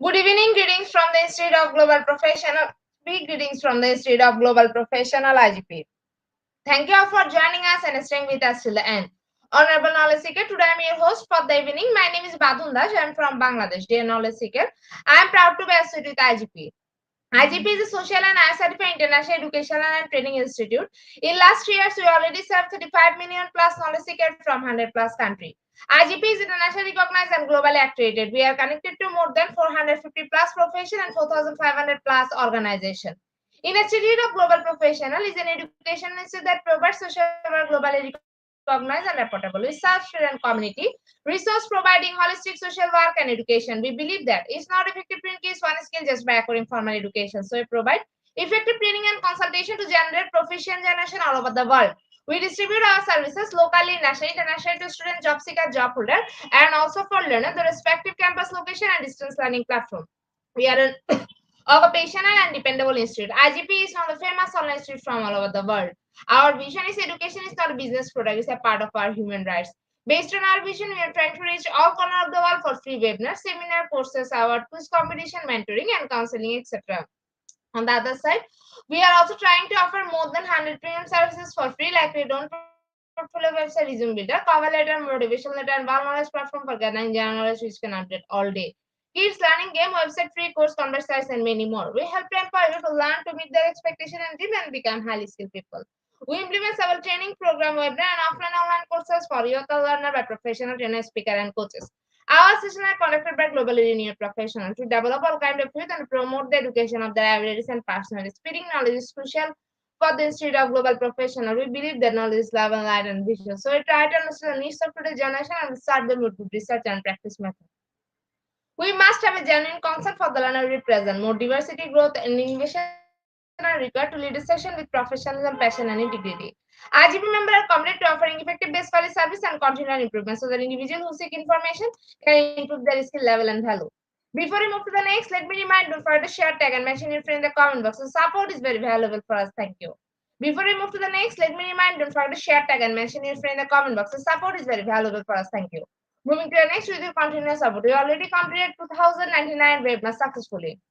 Good evening, greetings from the Institute of Global Professional. Big greetings from the Institute of Global Professional IGP. Thank you all for joining us and staying with us till the end. Honorable Knowledge Seeker, today I am your host for the evening. My name is Badun Das. I am from Bangladesh. Dear Knowledge Seeker, I am proud to be associated with IGP. IGP is a social and certified international educational and training institute. In last 3 years, we already served 35 million plus knowledge seekers from 100 plus countries. IGP is internationally recognized and globally accredited. We are connected to more than 450 plus profession and 4,500 plus organization. In Institute of Global Professional is an education institute that provides social work globally recognized and reportable. We serve student community, resource providing holistic social work and education. We believe that it's not effective to increase one skill just by acquiring formal education. So we provide effective training and consultation to generate proficient generation all over the world. We distribute our services locally, nationally, internationally to student, job seeker, job holder, and also for learner, the respective campus location and distance learning platform. We are an occupational and dependable institute. IGP is now the famous online institute from all over the world. Our vision is education is not a business product, it's a part of our human rights. Based on our vision, we are trying to reach all corners of the world for free webinars, seminar, courses, award, quiz competition, mentoring, and counseling, etc. On the other side, we are also trying to offer more than 100 premium services for free, like we don't portfolio website, resume builder, cover letter, motivation letter, and one knowledge platform for gathering general knowledge which can update all day. Kids learning game, website, free course, conversations, and many more. We help to empower you to learn to meet their expectation and dream and become highly skilled people. We implement several training program, webinar, and offline online courses for youth learner by professional trainers, speaker, and coaches. Our sessions are conducted by globally renowned professionals to develop all kind of youth and promote the education of their abilities and personalities. Spreading knowledge is crucial for the Institute of Global Professional. We believe that knowledge is love and light and vision. So we try to understand the needs of today's generation and start them with good research and practice methods. We must have a genuine concept for the learner to be present. More diversity, growth, and innovation are required to lead a session with professionalism, passion, and integrity. IGP members are committed to offering effective base quality service and continual improvement so that individuals who seek information can improve their skill level and value. Before we move to the next, let me remind you for the share tag and mention your friend in the comment box. So support is very valuable for us. Thank you. Before we move to the next, let me remind you for the share tag and mention your friend in the comment box. So support is very valuable for us. Thank you. Moving to the next with your continuous support. We already completed 2099 webinars successfully.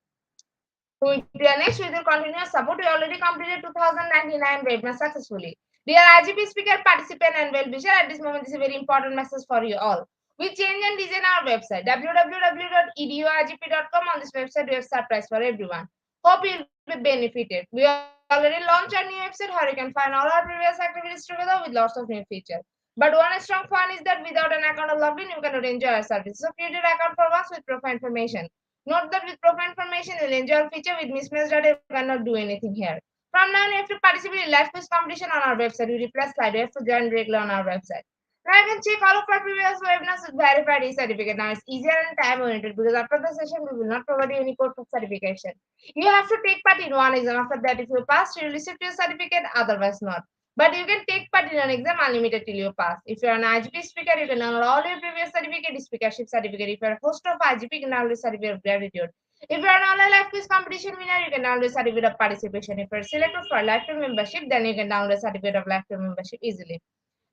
Moving to the next with your continuous support, we already completed 2099 webinars successfully. Dear IGP speaker, participant, and well-wisher, at this moment, this is a very important message for you all. We change and design our website www.eduigp.com. On this website, we have surprise for everyone. Hope you'll be benefited. We already launched our new website where you can find all our previous activities together with lots of new features. But one strong point is that without an account or login, you cannot enjoy our service. So create an account for once with profile information. Note that with profile information, you'll enjoy a feature with mismatched data. You cannot do anything here. From now on, you have to participate in live quiz competition on our website. We reply slide. You have to join regular on our website. Now you can check all of our previous webinars with verified e-certificate. Now it's easier and time oriented because after the session, we will not provide you any code for certification. You have to take part in one exam. After that, if you pass, you will receive your certificate. Otherwise, not. But you can take part in an exam unlimited till you pass. If you are an IGP speaker, you can download all your previous certificate, speakership certificate. If you are a host of IGP, you can download certificate of gratitude. If you are an online live quiz competition winner, you can download certificate of participation. If you are selected for lifetime membership, then you can download certificate of lifetime membership easily.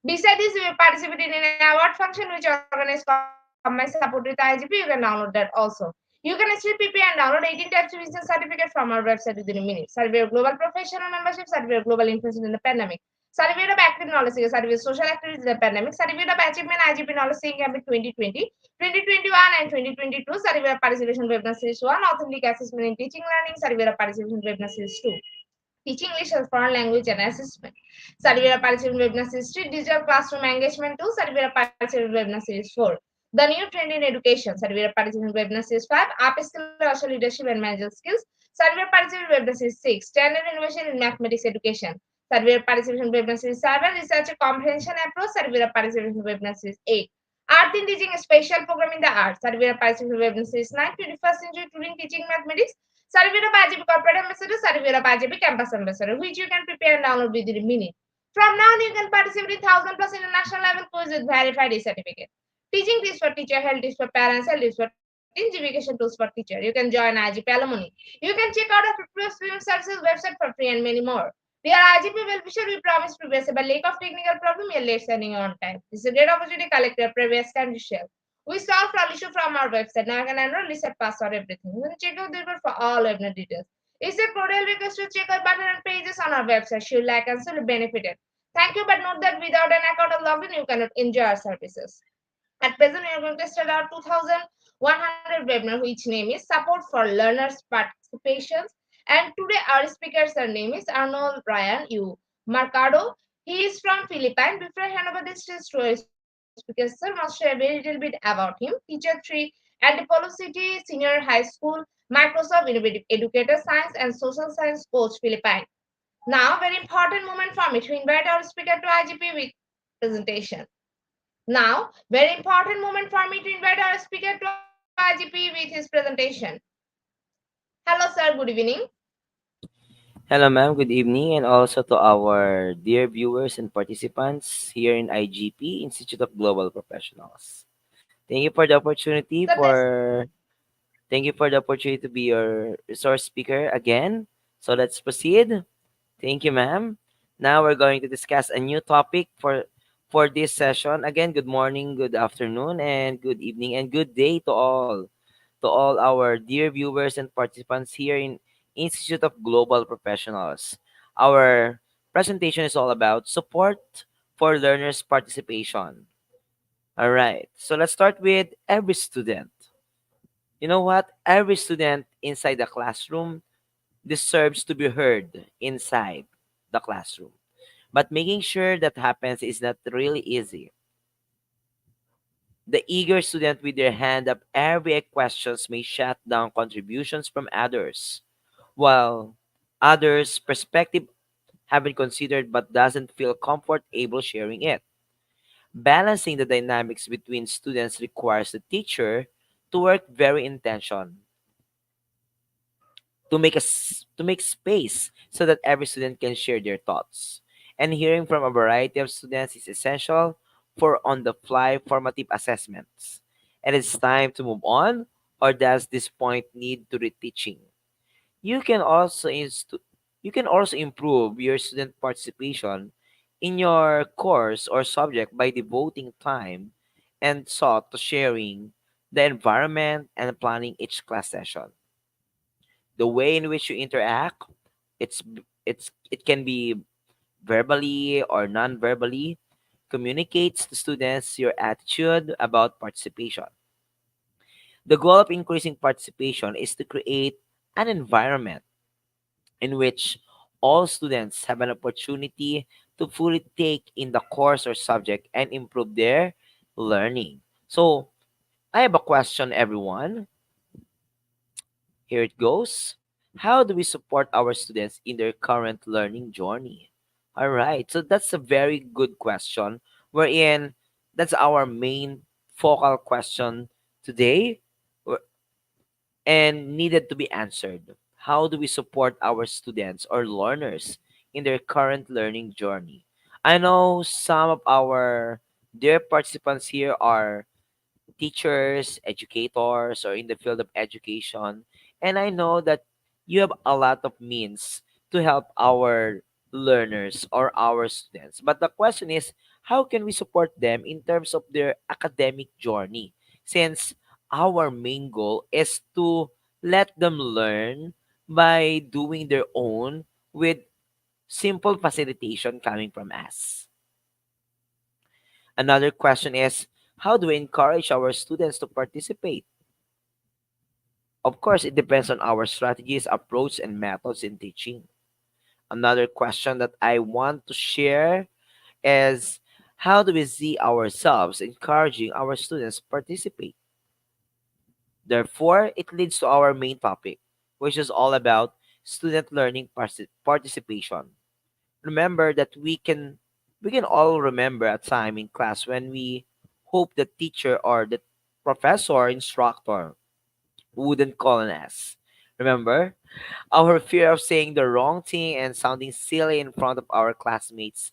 Besides this, we participated in an award function which organized Combined Support with IGP. You can download that also. You can achieve PP and download 18 types of business certificate from our website within a minute. Survey of global professional membership, survey of global influence in the pandemic, survey of active knowledge seeker, survey of social activities in the pandemic, survey of achievement IGP knowledge seeking campaign 2020, 2021 and 2022, survey of participation webinar series 1, authentic assessment in teaching learning, survey of participation webinar series 2. Teaching English as foreign language and assessment. Certificate Participant Webinar Series 3, Digital Classroom Engagement 2, Certificate Participant Webinar Series 4. The new trend in education, Certificate Participant Webinar Series 5, Upskill Social Leadership and Managerial Skills, Certificate Participant Webinar Series 6, Standard Innovation in Mathematics Education, Certificate Participant Webinar Series 7, Research Comprehension Approach, Certificate Participant Webinar Series 8. Art in Teaching, a special program in the arts, Certificate Participant Webinar Series 9, 21st Century Turing Teaching Mathematics, Certificate of IGP Corporate Ambassador, Certificate of IGP Campus Ambassador, which you can prepare and download within a minute. From now on, you can participate in 1,000 plus international level quiz with verified e-certificate. Teaching tips for teacher, health tips for parents, health tips for teens, education tools for teacher. You can join IGP Alumni. You can check out our previous premium services website for free and many more. Dear IGP well-wisher, we promise to be a lack of technical problem, you're late sending on time. This is a great opportunity to collect your previous and share. We solve all issue from our website. Now I can enroll, reset password, everything. You can check out the report for all webinar details. It's a cordial request to check out button and pages on our website. Should like and still benefited. Thank you, but note that without an account or login, you cannot enjoy our services. At present, we are going to start our 2100 webinar, which name is Support for Learners Participations. And today, our speakers, her name is Arnold Ryan U. Mercado. He is from Philippines. Before I hand over this to our speaker, sir, must share a very little bit about him. Teacher 3 at the Polo City Senior High School, Microsoft Innovative Educator, Science and Social Science Coach, Philippines. Now, very important moment for me to invite our speaker to IGP with presentation. Now, very important moment for me to invite our speaker to IGP with his presentation. Hello, sir. Good evening. Hello, ma'am. Good evening, and also to our dear viewers and participants here in IGP, Institute of Global Professionals. Thank you for the opportunity Sir, this to be your resource speaker again. So let's proceed. Thank you, ma'am. Now we're going to discuss a new topic for this session. Again, good morning, good afternoon, and good evening, and good day to all our dear viewers and participants here in Institute of Global Professionals. Our presentation is all about support for learners' participation. All right, so let's start with every student. You know what? Every student inside the classroom deserves to be heard inside the classroom. But making sure that happens is not really easy. The eager student with their hand up every questions may shut down contributions from others, while others' perspective have been considered but doesn't feel comfortable sharing it. Balancing the dynamics between students requires the teacher to work very intention to make space so that every student can share their thoughts. And hearing from a variety of students is essential for on-the-fly formative assessments. And it's time to move on, or does this point need to reteaching? You can also you can also improve your student participation in your course or subject by devoting time and thought to sharing the environment and planning each class session. The way in which you interact, it can be verbally or non-verbally, communicates to students your attitude about participation. The goal of increasing participation is to create an environment in which all students have an opportunity to fully take in the course or subject and improve their learning. So, I have a question, everyone. Here it goes. How do we support our students in their current learning journey? All right, so that's a very good question. Wherein that's our main focal question today and needed to be answered. How do we support our students or learners in their current learning journey? I know some of our dear participants here are teachers, educators, or in the field of education. And I know that you have a lot of means to help our learners or our students. But the question is, how can we support them in terms of their academic journey? Since our main goal is to let them learn by doing their own with simple facilitation coming from us. Another question is, how do we encourage our students to participate? Of course, it depends on our strategies, approach, and methods in teaching. Another question that I want to share is, how do we see ourselves encouraging our students to participate? Therefore, it leads to our main topic, which is all about student learning participation. Remember that we can all remember a time in class when we hope the teacher or the professor or instructor wouldn't call on us. Remember, our fear of saying the wrong thing and sounding silly in front of our classmates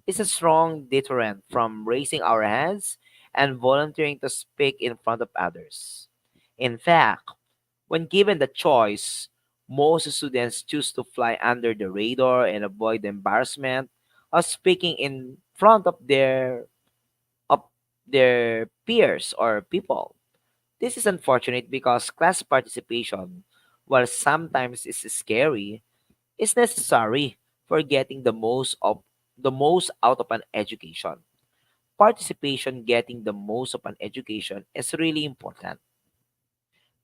is a strong deterrent from raising our hands and volunteering to speak in front of others. In fact, when given the choice, most students choose to fly under the radar and avoid the embarrassment of speaking in front of their of their peers or people. This is unfortunate because class participation, while sometimes is scary, is necessary for getting the most out of an education. Participation getting the most of an education is really important.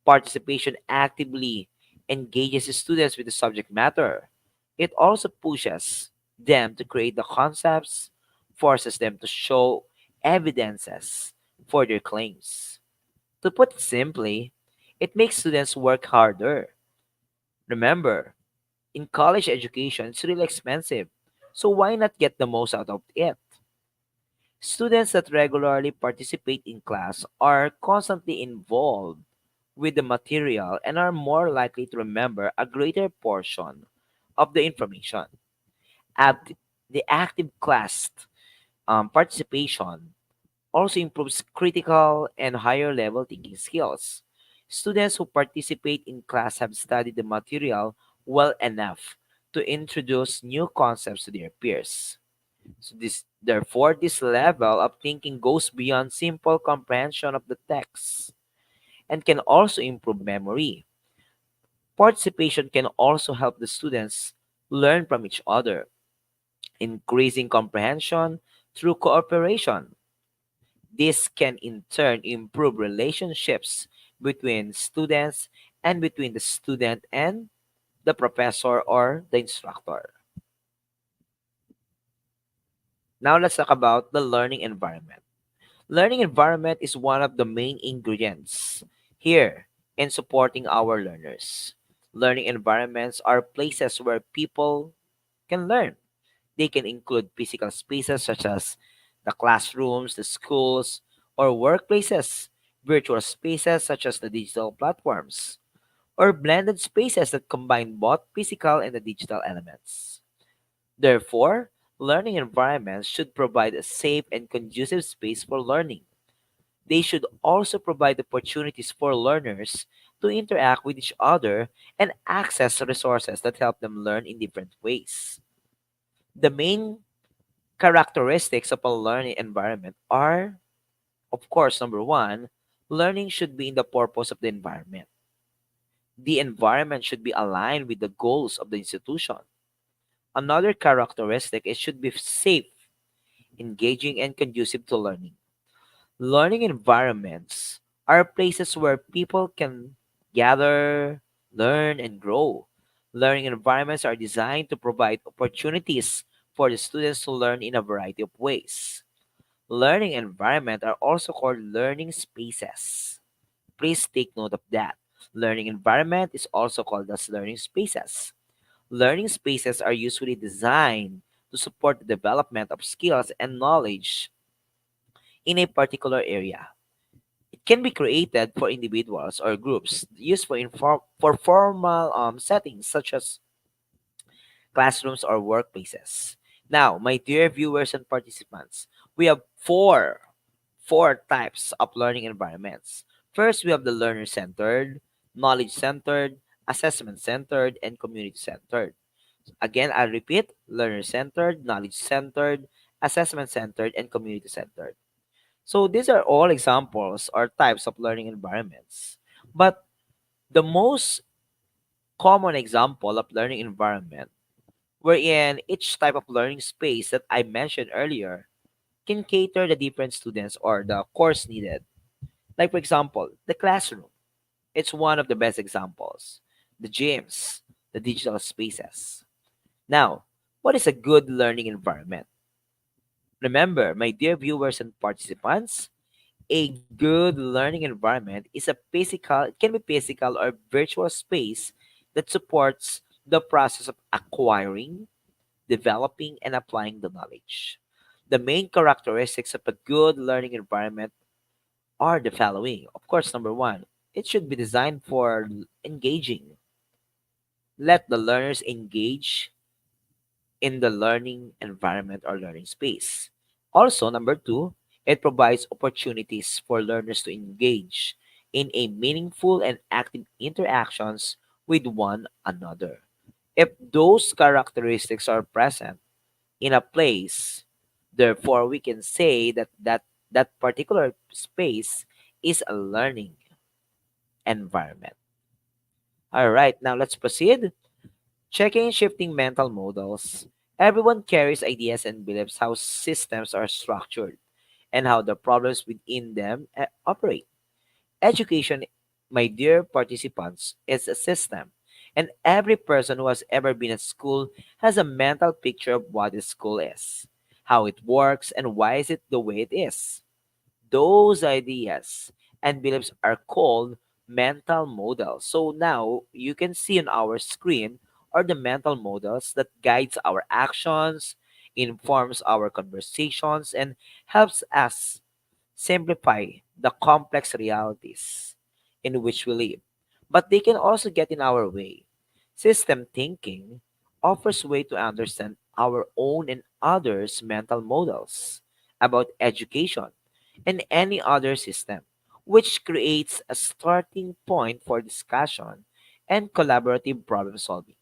Participation actively engages students with the subject matter. It also pushes them to create the concepts, forces them to show evidences for their claims. To put it simply, it makes students work harder. Remember, in college education, it's really expensive. So why not get the most out of it? Students that regularly participate in class are constantly involved with the material and are more likely to remember a greater portion of the information. Act- the active class participation also improves critical and higher level thinking skills. Students who participate in class have studied the material well enough to introduce new concepts to their peers. Therefore, this level of thinking goes beyond simple comprehension of the text and can also improve memory. Participation can also help the students learn from each other, increasing comprehension through cooperation. This can in turn improve relationships between students and between the student and the professor or the instructor. Now let's talk about the learning environment. Learning environment is one of the main ingredients here in supporting our learners. Learning environments are places where people can learn. They can include physical spaces such as the classrooms, the schools, or workplaces, virtual spaces such as the digital platforms, or blended spaces that combine both physical and the digital elements. Therefore, learning environments should provide a safe and conducive space for learning. They should also provide opportunities for learners to interact with each other and access resources that help them learn in different ways. The main characteristics of a learning environment are, of course, number one, learning should be in the purpose of the environment. The environment should be aligned with the goals of the institution. Another characteristic is should be safe, engaging, and conducive to learning. Learning environments are places where people can gather, learn, and grow. Learning environments are designed to provide opportunities for the students to learn in a variety of ways. Learning environment are also called learning spaces. Please take note of that. Learning environment is also called as learning spaces. Learning spaces are usually designed to support the development of skills and knowledge in a particular area. It can be created for individuals or groups used for formal settings such as classrooms or workplaces. Now, my dear viewers and participants, we have four types of learning environments. First, we have the learner centered, knowledge centered, assessment centered, and community centered. Again, I'll repeat learner centered, knowledge centered, assessment centered, and community centered. So these are all examples or types of learning environments. But the most common example of learning environment wherein each type of learning space that I mentioned earlier can cater the different students or the course needed. Like for example, the classroom. It's one of the best examples. The gyms, the digital spaces. Now, what is a good learning environment? Remember, my dear viewers and participants, a good learning environment is a physical, it can be physical or virtual space that supports the process of acquiring, developing, and applying the knowledge. The main characteristics of a good learning environment are the following. Of course, number one, it should be designed for engaging. Let the learners engage in the learning environment or learning space. Also, number two, it provides opportunities for learners to engage in a meaningful and active interactions with one another. If those characteristics are present in a place, therefore we can say that that particular space is a learning environment. All right, now let's proceed. Checking and shifting mental models. Everyone carries ideas and beliefs how systems are structured and how the problems within them operate. Education, my dear participants, is a system, and every person who has ever been at school has a mental picture of what the school is, how it works, and why is it the way it is. Those ideas and beliefs are called mental models. So now you can see on our screen are the mental models that guides our actions, informs our conversations, and helps us simplify the complex realities in which we live. But they can also get in our way. System thinking offers way to understand our own and others' mental models about education and any other system, which creates a starting point for discussion and collaborative problem solving.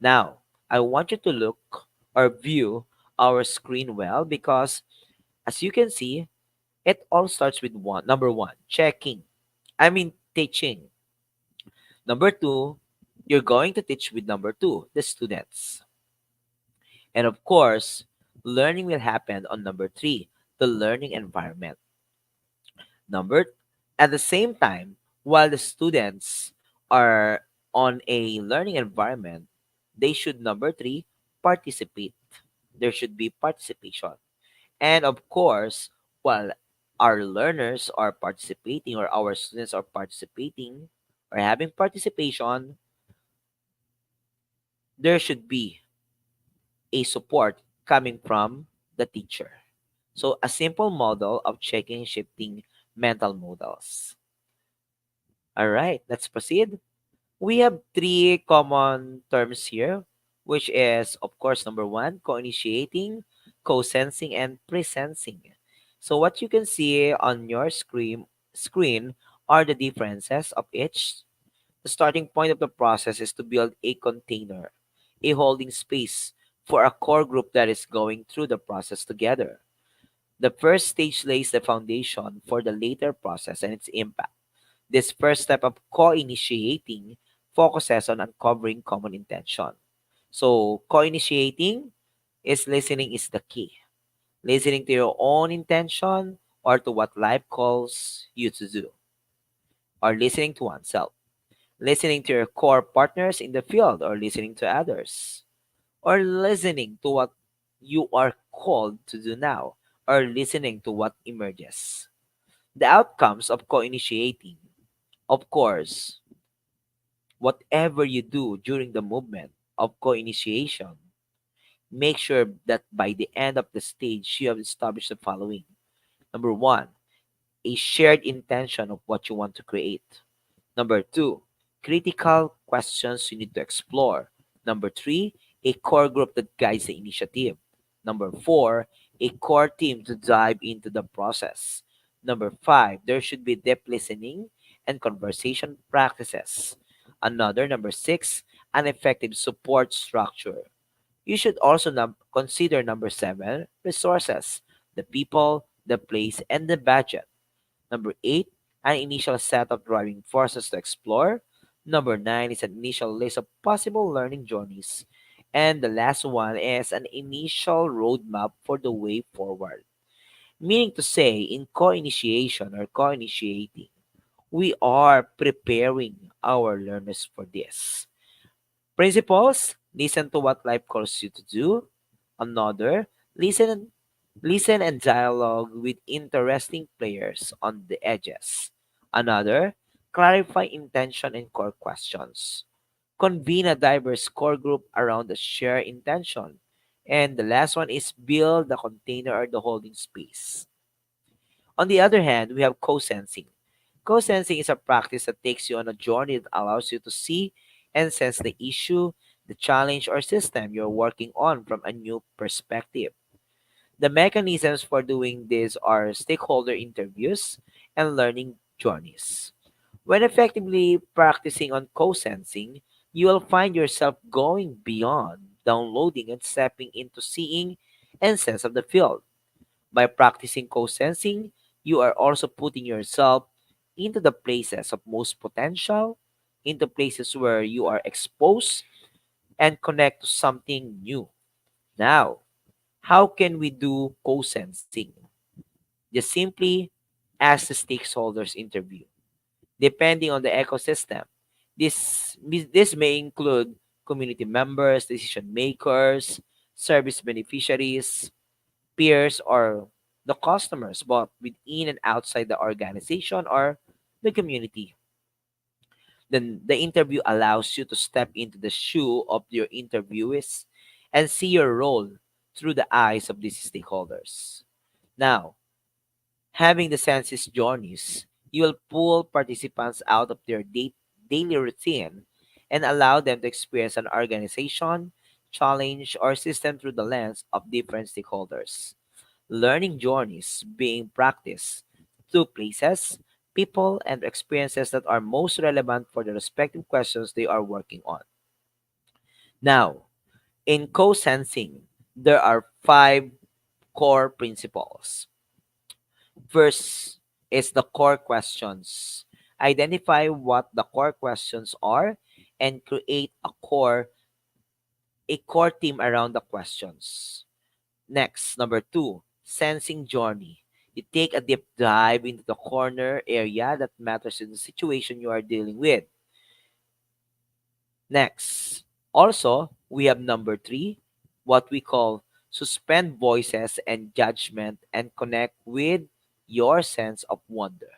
Now, I want you to look or view our screen well because as you can see, it all starts with one. Number one, checking. I mean, teaching. Number two, you're going to teach with number two, the students. And of course, learning will happen on number three, the learning environment. Number, at the same time, while the students are on a learning environment, they should, number three, participate. There should be participation. And of course, while our learners are participating or our students are participating or having participation, there should be a support coming from the teacher. So, a simple model of checking and shifting mental models. All right, let's proceed. We have three common terms here, which is, of course, number one, co-initiating, co-sensing, and pre-sensing. So what you can see on your screen are the differences of each. The starting point of the process is to build a container, a holding space for a core group that is going through the process together. The first stage lays the foundation for the later process and its impact. This first step of co-initiating focuses on uncovering common intention. So, co-initiating is listening is the key. Listening to your own intention or to what life calls you to do, or listening to oneself. Listening to your core partners in the field or listening to others, or listening to what you are called to do now, or listening to what emerges. The outcomes of co-initiating, of course, whatever you do during the movement of co-initiation, make sure that by the end of the stage, you have established the following. Number one, a shared intention of what you want to create. Number two, critical questions you need to explore. Number three, a core group that guides the initiative. Number four, a core team to dive into the process. Number five, there should be deep listening and conversation practices. Another, number six, an effective support structure. You should also consider number seven, resources, the people, the place, and the budget. Number eight, an initial set of driving forces to explore. Number nine is an initial list of possible learning journeys. And the last one is an initial roadmap for the way forward. Meaning to say, in co initiation or co initiating, we are preparing our learners for this. Principles, listen to what life calls you to do. Another, listen and dialogue with interesting players on the edges. Another, clarify intention and core questions. Convene a diverse core group around a shared intention. And the last one is build the container or the holding space. On the other hand, we have co-sensing. Co-sensing is a practice that takes you on a journey that allows you to see and sense the issue, the challenge, or system you're working on from a new perspective. The mechanisms for doing this are stakeholder interviews and learning journeys. When effectively practicing on co-sensing, you will find yourself going beyond downloading and stepping into seeing and sense of the field. By practicing co-sensing, you are also putting yourself into the places of most potential, into places where you are exposed and connect to something new. Now, how can we do co-sensing? Just simply ask the stakeholders interview. Depending on the ecosystem, this may include community members, decision makers, service beneficiaries, peers, or the customers, both within and outside the organization or the community. Then the interview allows you to step into the shoe of your interviewees and see your role through the eyes of these stakeholders. Now, having the census journeys, you will pull participants out of their daily routine and allow them to experience an organization, challenge, or system through the lens of different stakeholders. Learning journeys being practiced through places, people, and experiences that are most relevant for the respective questions they are working on. Now, in co-sensing, there are five core principles. First is the core questions. Identify what the core questions are and create a core team around the questions. Next, number two, sensing journey. You take a deep dive into the corner area that matters in the situation you are dealing with. Next, also, we have number three, what we call suspend voices and judgment and connect with your sense of wonder.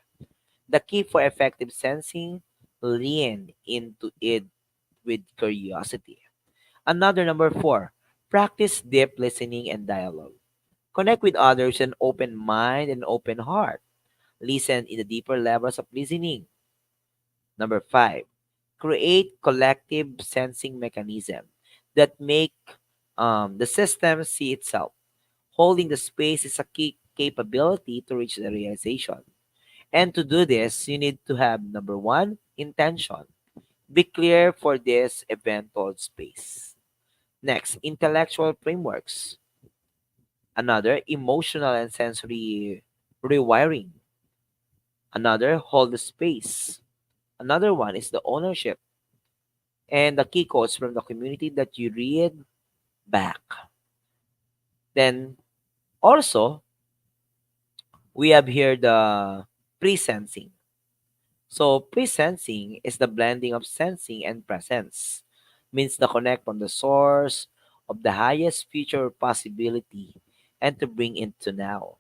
The key for effective sensing, lean into it with curiosity. Another number four, practice deep listening and dialogue. Connect with others in open mind and open heart. Listen in the deeper levels of listening. Number five, create collective sensing mechanism that make the system see itself. Holding the space is a key capability to reach the realization. And to do this, you need to have number one, intention. Be clear for this event called space. Next, intellectual frameworks. Another, emotional and sensory rewiring. Another, hold the space. Another one is the ownership and the key quotes from the community that you read back. Then also, we have here the pre-sensing. So pre-sensing is the blending of sensing and presence. Means the connect from the source of the highest future possibility and to bring into now.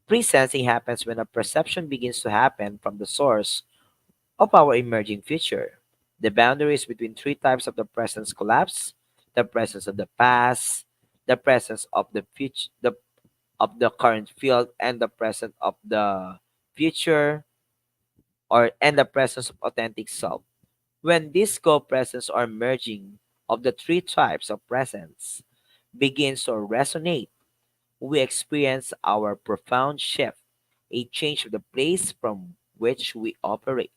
Pre-sensing happens when a perception begins to happen from the source of our emerging future. The boundaries between three types of the presence collapse: the presence of the past, the presence of the future, of the current field, and the present of the future, or and the presence of authentic self. When these co-presence or merging of the three types of presence begins to resonate, we experience our profound shift, a change of the place from which we operate.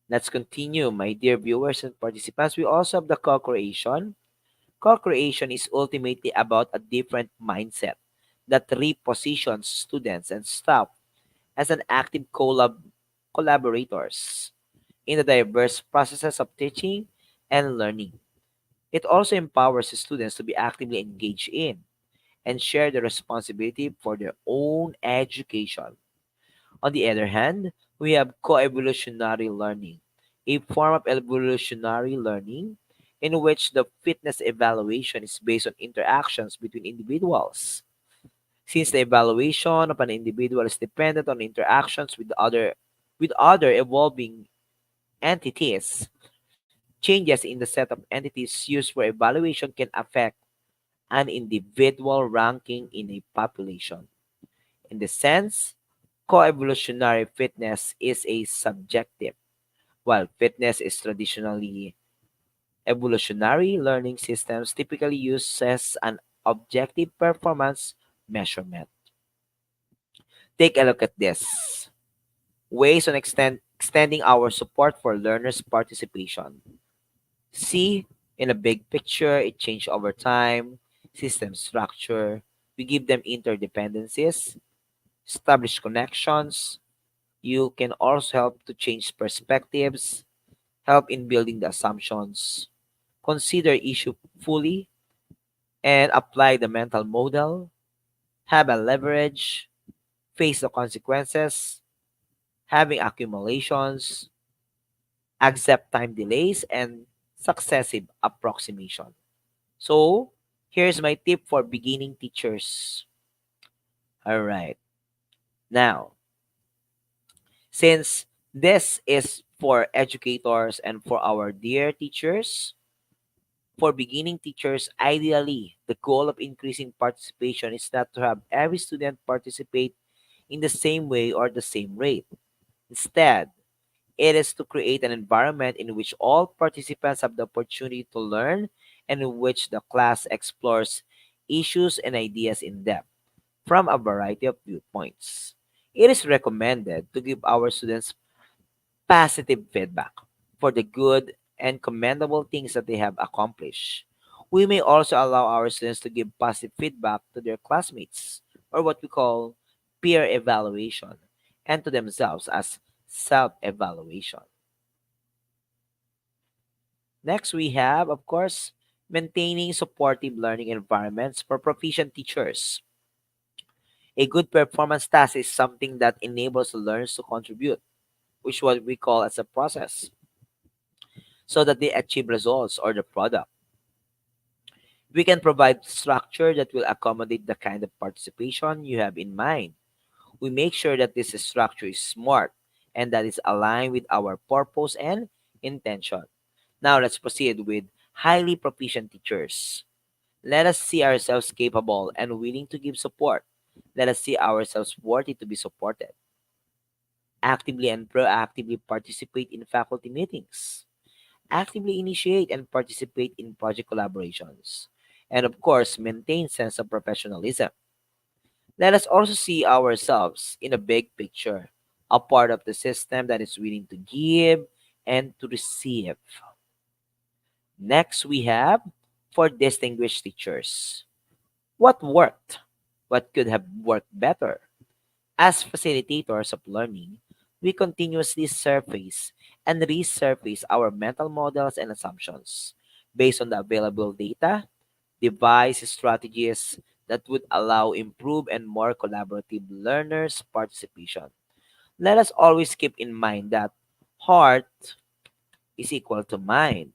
Let's continue, my dear viewers and participants. We also have the co-creation. Co-creation is ultimately about a different mindset that repositions students and staff as an active collaborators in the diverse processes of teaching and learning. It also empowers the students to be actively engaged in and share the responsibility for their own education. On the other hand, we have co-evolutionary learning, a form of evolutionary learning in which the fitness evaluation is based on interactions between individuals. Since the evaluation of an individual is dependent on interactions with other evolving entities, changes in the set of entities used for evaluation can affect an individual ranking in a population. In this sense, co-evolutionary fitness is a subjective, while fitness is traditionally evolutionary learning systems typically uses an objective performance measurement. Take a look at this. Ways on extending our support for learners' participation. See, in a big picture, it changed over time, system structure. We give them interdependencies. establish connections. You can also help to change perspectives, help in building the assumptions, consider issue fully, and apply the mental model, have a leverage, face the consequences, having accumulations, accept time delays, and successive approximation. So, here's my tip for beginning teachers. All right. Now, since this is for educators and for our dear teachers, for beginning teachers, ideally, the goal of increasing participation is not to have every student participate in the same way or the same rate. Instead, it is to create an environment in which all participants have the opportunity to learn and in which the class explores issues and ideas in depth from a variety of viewpoints. It is recommended to give our students positive feedback for the good and commendable things that they have accomplished. We may also allow our students to give positive feedback to their classmates, or what we call peer evaluation, and to themselves as self evaluation. Next, we have, of course, maintaining supportive learning environments for proficient teachers. A good performance task is something that enables learners to contribute, which what we call as a process, so that they achieve results or the product. We can provide structure that will accommodate the kind of participation you have in mind. We make sure that this structure is smart and that is aligned with our purpose and intention. Now let's proceed with highly proficient teachers. Let us see ourselves capable and willing to give support. Let us see ourselves worthy to be supported. Actively and proactively participate in faculty meetings. Actively initiate and participate in project collaborations. And of course, maintain sense of professionalism. Let us also see ourselves in a big picture, a part of the system that is willing to give and to receive. Next, we have for distinguished teachers. What worked? What could have worked better? As facilitators of learning, we continuously surface and resurface our mental models and assumptions based on the available data, devise strategies that would allow improved and more collaborative learners' participation. Let us always keep in mind that heart is equal to mind.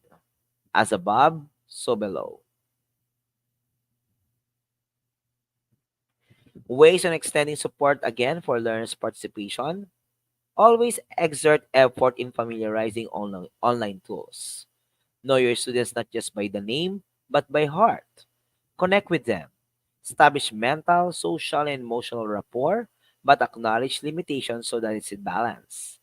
As above, so below. Ways on extending support again for learners' participation. Always exert effort in familiarizing online tools. Know your students not just by the name, but by heart. Connect with them. Establish mental, social, and emotional rapport, but acknowledge limitations so that it's in balance.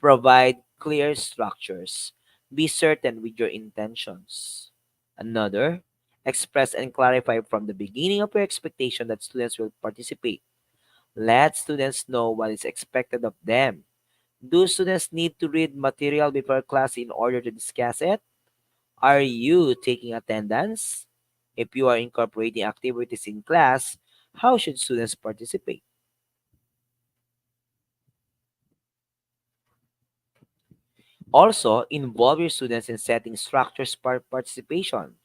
Provide clear structures. Be certain with your intentions. Another, express and clarify from the beginning of your expectation that students will participate. Let students know what is expected of them. Do students need to read material before class in order to discuss it? Are you taking attendance? If you are incorporating activities in class, how should students participate? Also, involve your students in setting structures for participation.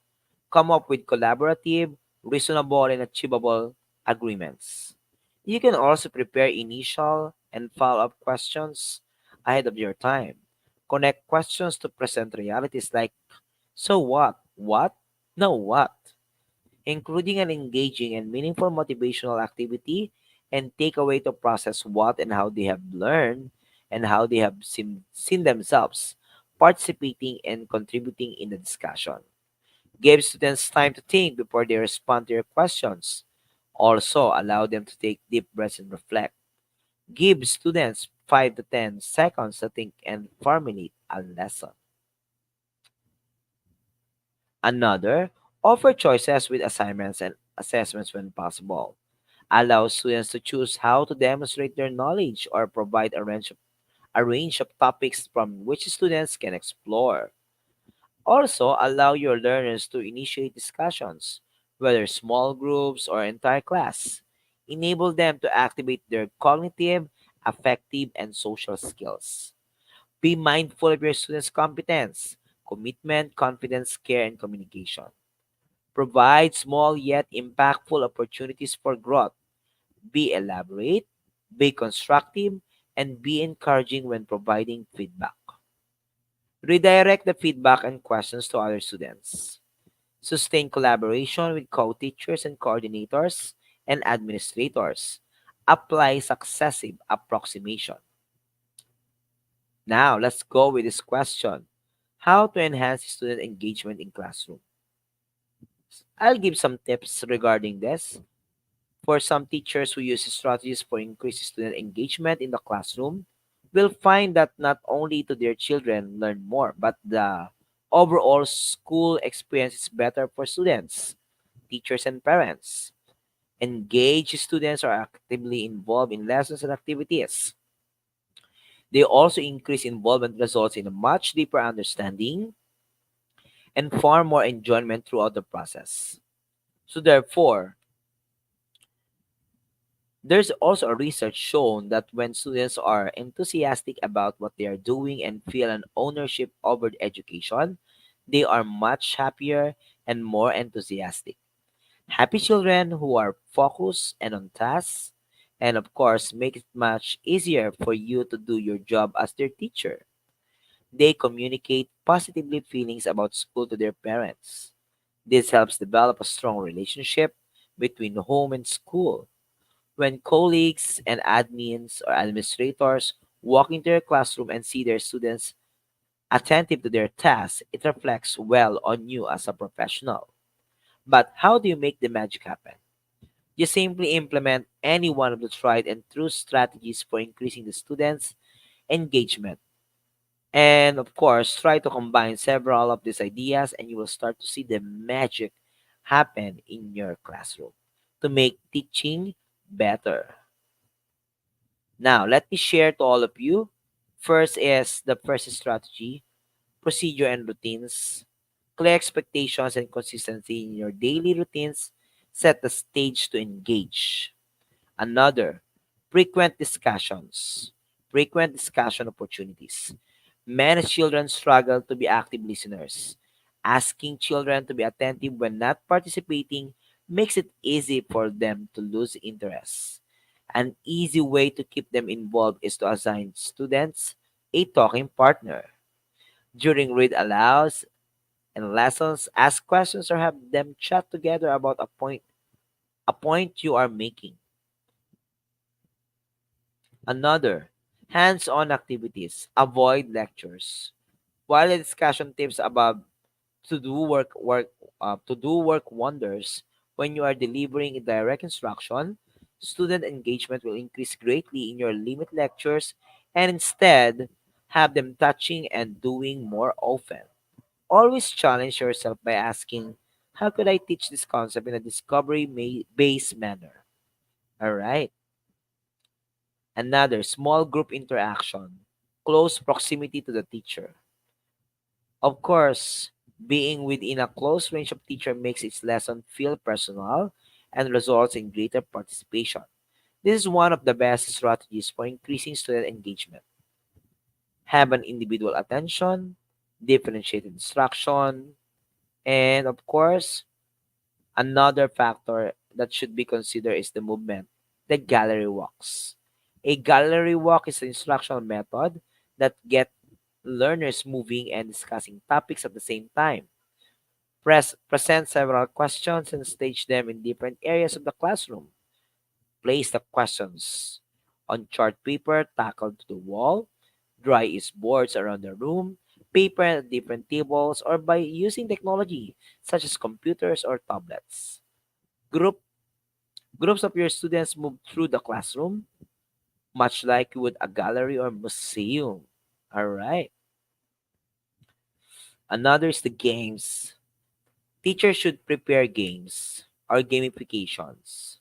Come up with collaborative, reasonable, and achievable agreements. You can also prepare initial and follow up questions ahead of your time. Connect questions to present realities like, so what? What? No, what? Including an engaging and meaningful motivational activity and takeaway to process what and how they have learned and how they have seen themselves participating and contributing in the discussion. Give students time to think before they respond to your questions. Also, allow them to take deep breaths and reflect. Give students 5 to 10 seconds to think and formulate a lesson. Another, offer choices with assignments and assessments when possible. Allow students to choose how to demonstrate their knowledge or provide a range of topics from which students can explore. Also, allow your learners to initiate discussions, whether small groups or entire class. Enable them to activate their cognitive, affective, and social skills. Be mindful of your students' competence, commitment, confidence, care, and communication. Provide small yet impactful opportunities for growth. Be elaborate, be constructive, and be encouraging when providing feedback. Redirect the feedback and questions to other students. Sustain collaboration with co-teachers and coordinators and administrators. Apply successive approximation. Now, let's go with this question. How to enhance student engagement in classroom? I'll give some tips regarding this. For some teachers who use strategies for increased student engagement in the classroom, will find that not only do their children learn more, but the overall school experience is better for students, teachers, and parents. Engaged students are actively involved in lessons and activities. They also increase involvement results in a much deeper understanding and far more enjoyment throughout the process. So therefore, there's also a research shown that when students are enthusiastic about what they are doing and feel an ownership over the education, they are much happier and more enthusiastic. Happy children who are focused and on task, and of course, make it much easier for you to do your job as their teacher. They communicate positively feelings about school to their parents. This helps develop a strong relationship between home and school. When colleagues and admins or administrators walk into your classroom and see their students attentive to their tasks, it reflects well on you as a professional. But how do you make the magic happen? You simply implement any one of the tried and true strategies for increasing the students' engagement. And of course, try to combine several of these ideas, and you will start to see the magic happen in your classroom to make teaching better. Now, let me share to all of you. First is the first strategy, procedure and routines. Clear expectations and consistency in your daily routines set the stage to engage. Another, frequent discussions. Frequent discussion opportunities. Many children struggle to be active listeners. Asking children to be attentive when not participating makes it easy for them to lose interest. An easy way to keep them involved is to assign students a talking partner. During read alouds and lessons, ask questions or have them chat together about a point you are making. Another, hands-on activities. Avoid lectures. While the discussion tips above to do work wonders when you are delivering a direct instruction, student engagement will increase greatly in your limit lectures and instead have them touching and doing more often. Always challenge yourself by asking, how could I teach this concept in a discovery based manner? All right. Another, small group interaction, close proximity to the teacher. Of course, being within a close range of teacher makes its lesson feel personal and results in greater participation. This is one of the best strategies for increasing student engagement. Have an individual attention, differentiated instruction, and of course, another factor that should be considered is the movement, the gallery walks. A gallery walk is an instructional method that get learners moving and discussing topics at the same time. Present several questions and stage them in different areas of the classroom. Place the questions on chart paper tackled to the wall, dry is boards around the room, paper at different tables, or by using technology such as computers or tablets. Group Groups of your students move through the classroom, much like you would a gallery or museum. All right. Another is the games. Teachers should prepare games or gamifications.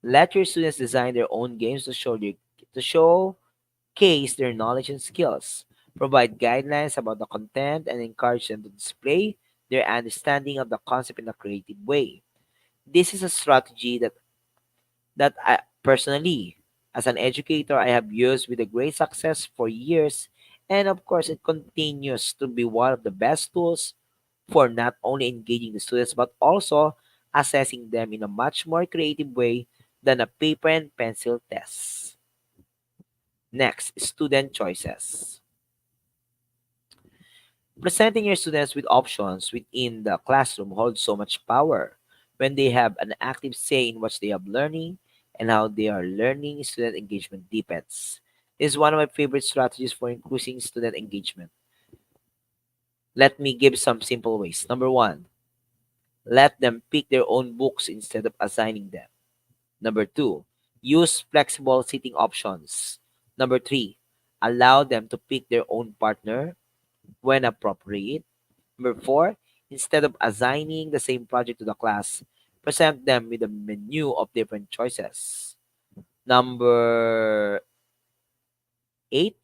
Let your students design their own games to showcase their knowledge and skills. Provide guidelines about the content and encourage them to display their understanding of the concept in a creative way. This is a strategy that I personally, as an educator, I have used with a great success for years. And of course, it continues to be one of the best tools for not only engaging the students but also assessing them in a much more creative way than a paper and pencil test. Next, student choices. Presenting your students with options within the classroom holds so much power. When they have an active say in what they are learning and how they are learning, student engagement deepens. This is one of my favorite strategies for increasing student engagement. Let me give some simple ways. Number one, let them pick their own books instead of assigning them. Number two, use flexible seating options. Number three, allow them to pick their own partner when appropriate. Number four, instead of assigning the same project to the class, present them with a menu of different choices. Number eight,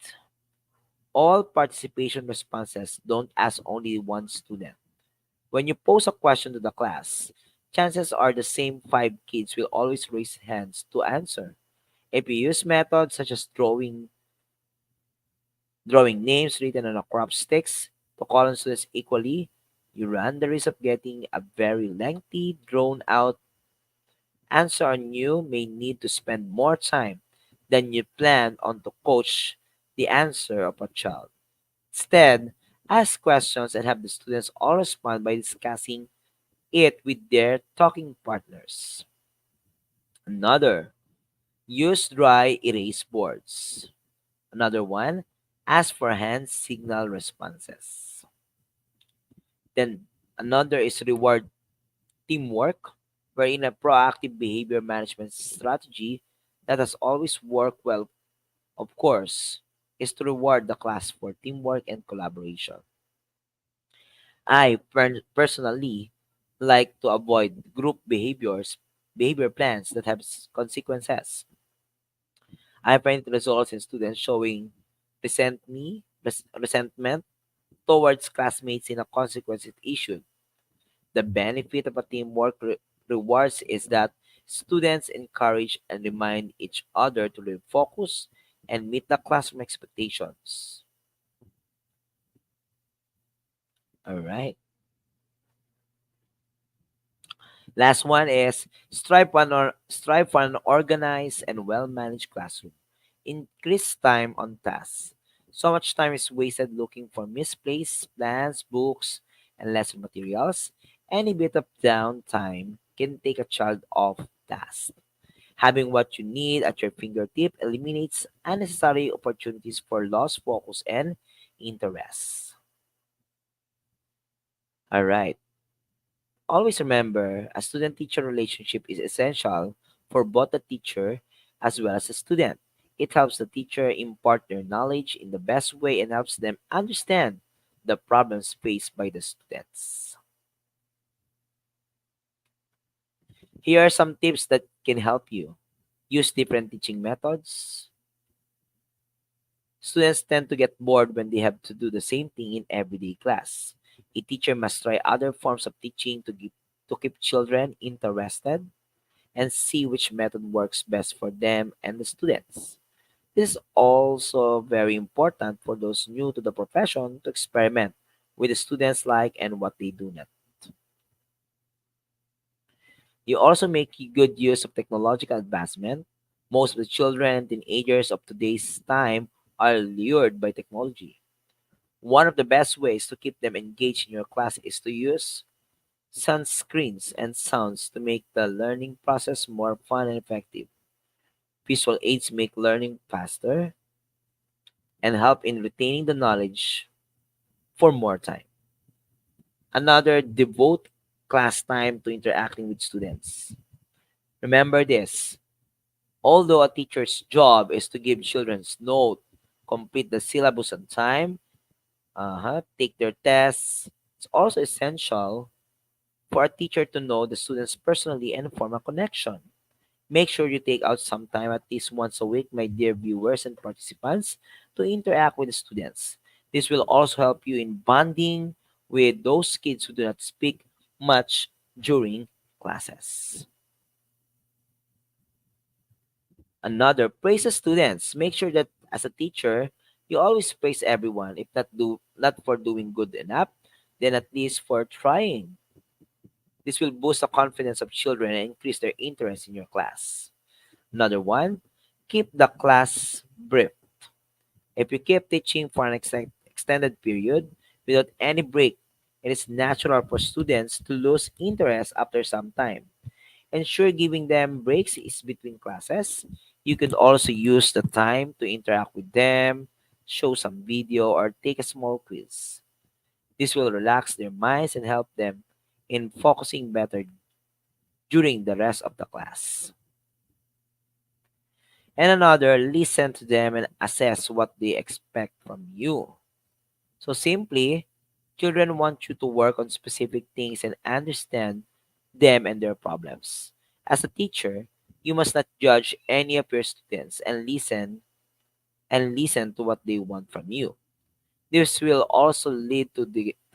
all participation responses don't ask only one student. When you pose a question to the class, chances are the same five kids will always raise hands to answer. If you use methods such as drawing names written on a crop sticks to call on students equally, you run the risk of getting a very lengthy, drawn out answer, and you may need to spend more time than you planned on to coach the answer of a child. Instead, ask questions and have the students all respond by discussing it with their talking partners. Another, use dry erase boards. Another one, ask for hand signal responses. Then another is reward teamwork, wherein a proactive behavior management strategy that has always worked well, of course, is to reward the class for teamwork and collaboration. Personally like to avoid behavior plans that have consequences. I find it results in students showing resentment towards classmates in a consequence it issued. The benefit of a teamwork rewards is that students encourage and remind each other to refocus and meet the classroom expectations. All right. Last one is strive for an organized and well-managed classroom. Increase time on tasks. So much time is wasted looking for misplaced plans, books, and lesson materials. Any bit of downtime can take a child off task. Having what you need at your fingertip eliminates unnecessary opportunities for lost focus and interest. All right. Always remember, a student teacher relationship is essential for both the teacher as well as the student. It helps the teacher impart their knowledge in the best way and helps them understand the problems faced by the students. Here are some tips that can help you. Use different teaching methods. Students tend to get bored when they have to do the same thing in everyday class. A teacher must try other forms of teaching to keep children interested and see which method works best for them and the students. This is also very important for those new to the profession to experiment with the students like and what they do not. You also make good use of technological advancement. Most of the children and teenagers of today's time are lured by technology. One of the best ways to keep them engaged in your class is to use sunscreens and sounds to make the learning process more fun and effective. Visual aids make learning faster and help in retaining the knowledge for more time. Another, devote class time to interacting with students. Remember this, although a teacher's job is to give children's note, complete the syllabus on time, take their tests, it's also essential for a teacher to know the students personally and form a connection. Make sure you take out some time at least once a week, my dear viewers and participants, to interact with the students. This will also help you in bonding with those kids who do not speak much during classes. Another, praise the students. Make sure that as a teacher, you always praise everyone. If not for doing good enough, then at least for trying. This will boost the confidence of children and increase their interest in your class. Another one, keep the class brief. If you keep teaching for an extended period without any break, it is natural for students to lose interest after some time. Ensure giving them breaks is between classes. You can also use the time to interact with them, show some video, or take a small quiz. This will relax their minds and help them in focusing better during the rest of the class. And another, listen to them and assess what they expect from you. So simply, children want you to work on specific things and understand them and their problems. As a teacher, you must not judge any of your students and listen to what they want from you. This will also lead to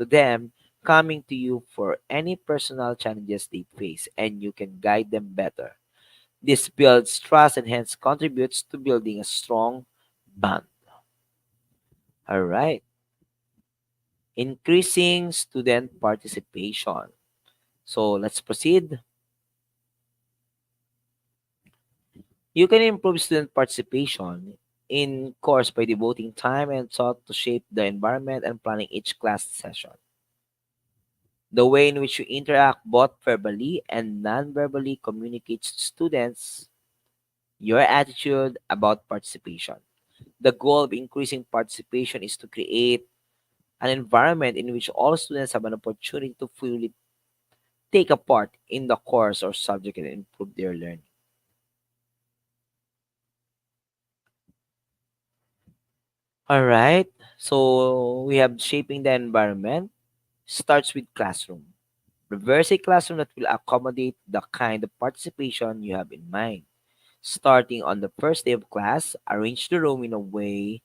them coming to you for any personal challenges they face and you can guide them better. This builds trust and hence contributes to building a strong bond. All right. Increasing student participation. So let's proceed. You can improve student participation in course by devoting time and thought to shape the environment and planning each class session. The way in which you interact both verbally and non-verbally communicates to students your attitude about participation. The goal of increasing participation is to create an environment in which all students have an opportunity to fully take a part in the course or subject and improve their learning. All right. So we have shaping the environment starts with classroom. Reverse a classroom that will accommodate the kind of participation you have in mind. Starting on the first day of class, arrange the room in a way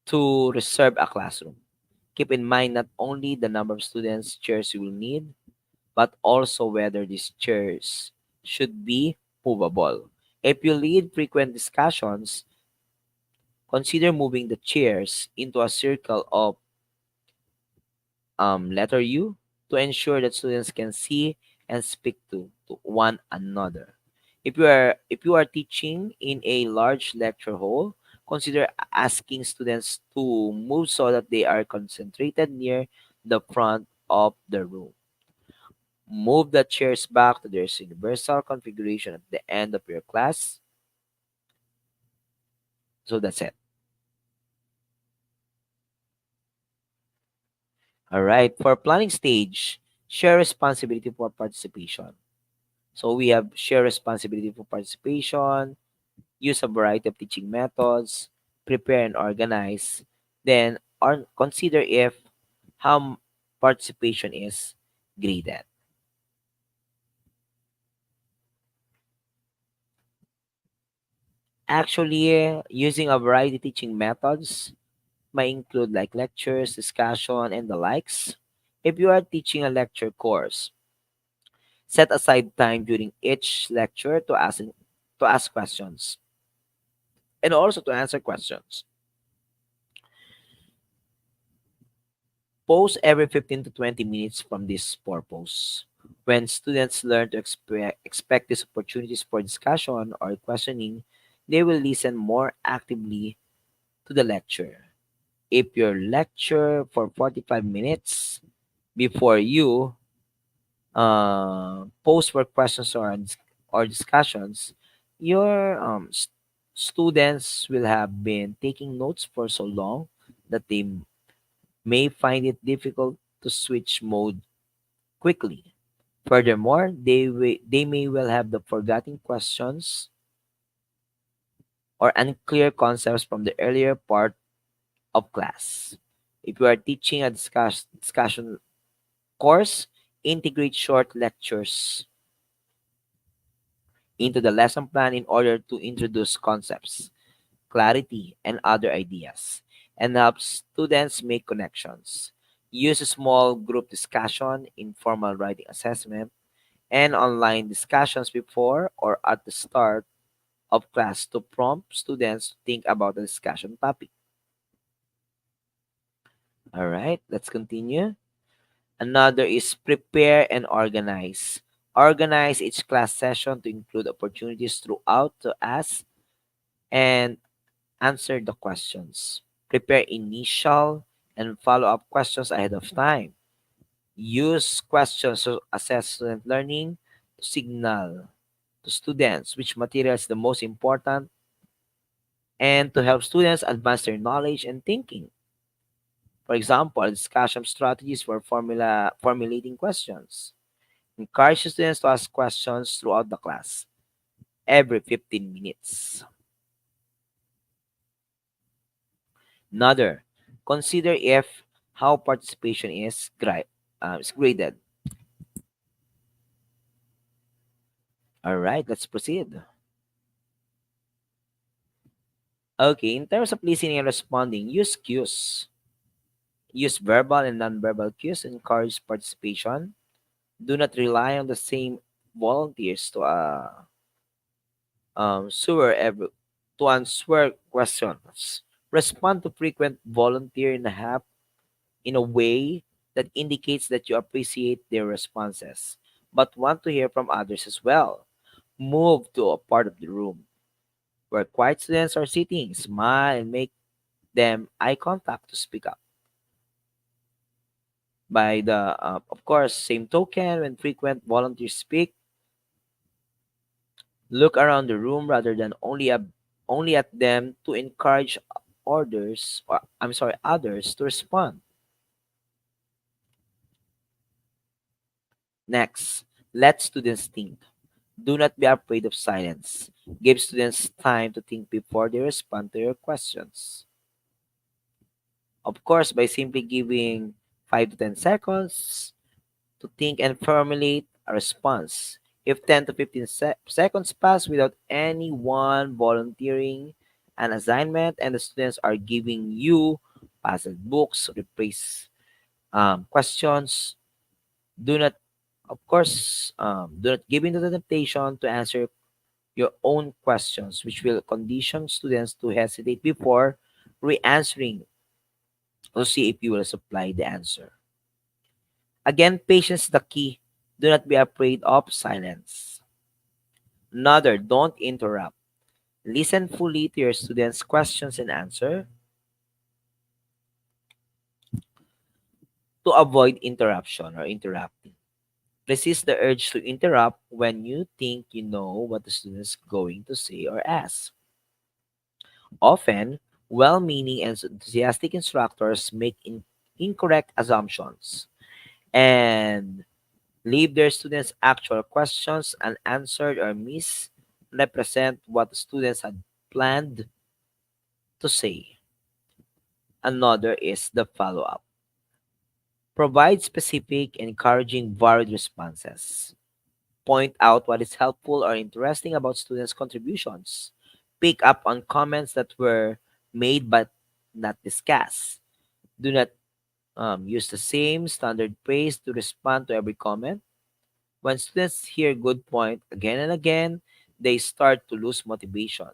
to reserve a classroom. Keep in mind not only the number of students chairs you will need, but also whether these chairs should be movable. If you lead frequent discussions, consider moving the chairs into a circle of letter U to ensure that students can see and speak to one another. If you are teaching in a large lecture hall, consider asking students to move so that they are concentrated near the front of the room. Move the chairs back to their universal configuration at the end of your class. So that's it. All right. For planning stage, share responsibility for participation. So we have share responsibility for participation, use a variety of teaching methods, prepare and organize, then consider if how participation is graded. Actually, using a variety of teaching methods might include like lectures, discussion, and the likes. If you are teaching a lecture course, set aside time during each lecture to ask questions and also to answer questions. Pause every 15 to 20 minutes from this purpose. When students learn to expect these opportunities for discussion or questioning, they will listen more actively to the lecture. If your lecture for 45 minutes before you pose for questions or discussions, your students will have been taking notes for so long that they may find it difficult to switch mode quickly. Furthermore, they may well have the forgotten questions or unclear concepts from the earlier part of class. If you are teaching a discussion course, integrate short lectures into the lesson plan in order to introduce concepts, clarity, and other ideas, and help students make connections. Use a small group discussion, informal writing assessment, and online discussions before or at the start of class to prompt students to think about the discussion topic. All right, let's continue. Another is prepare and organize. Organize each class session to include opportunities throughout to ask and answer the questions. Prepare initial and follow up questions ahead of time. Use questions to assess student learning to signal to students which material is the most important and to help students advance their knowledge and thinking. For example, discussion strategies for formulating questions. Encourage students to ask questions throughout the class every 15 minutes. Another, consider if how participation is graded. All right, let's proceed. Okay, in terms of listening and responding, use cues. Use verbal and nonverbal cues to encourage participation. Do not rely on the same volunteers sewer every to answer questions. Respond to frequent volunteer in a way that indicates that you appreciate their responses, but want to hear from others as well. Move to a part of the room where quiet students are sitting, smile and make them eye contact to speak up. By the of course, same token, when frequent volunteers speak, look around the room rather than only at them to encourage others to respond. Next, let students think. Do not be afraid of silence. Give students time to think before they respond to your questions. Of course, by simply giving 5 to 10 seconds to think and formulate a response. If 10 to 15 seconds pass without anyone volunteering an assignment and the students are giving you puzzle books, rephrase questions, do not, do not give in to the temptation to answer your own questions, which will condition students to hesitate before re-answering to see if you will supply the answer. Again, patience is the key. Do not be afraid of silence. Another, don't interrupt. Listen fully to your students' questions and answer to avoid interruption or interrupting. Resist the urge to interrupt when you think you know what the student is going to say or ask. Often, well meaning and enthusiastic instructors make incorrect assumptions and leave their students' actual questions unanswered or misrepresent what the students had planned to say. Another is the follow up. Provide specific, encouraging, varied responses. Point out what is helpful or interesting about students' contributions. Pick up on comments that were made but not discussed. Do not use the same standard praise to respond to every comment. When students hear good point again and again, they start to lose motivation.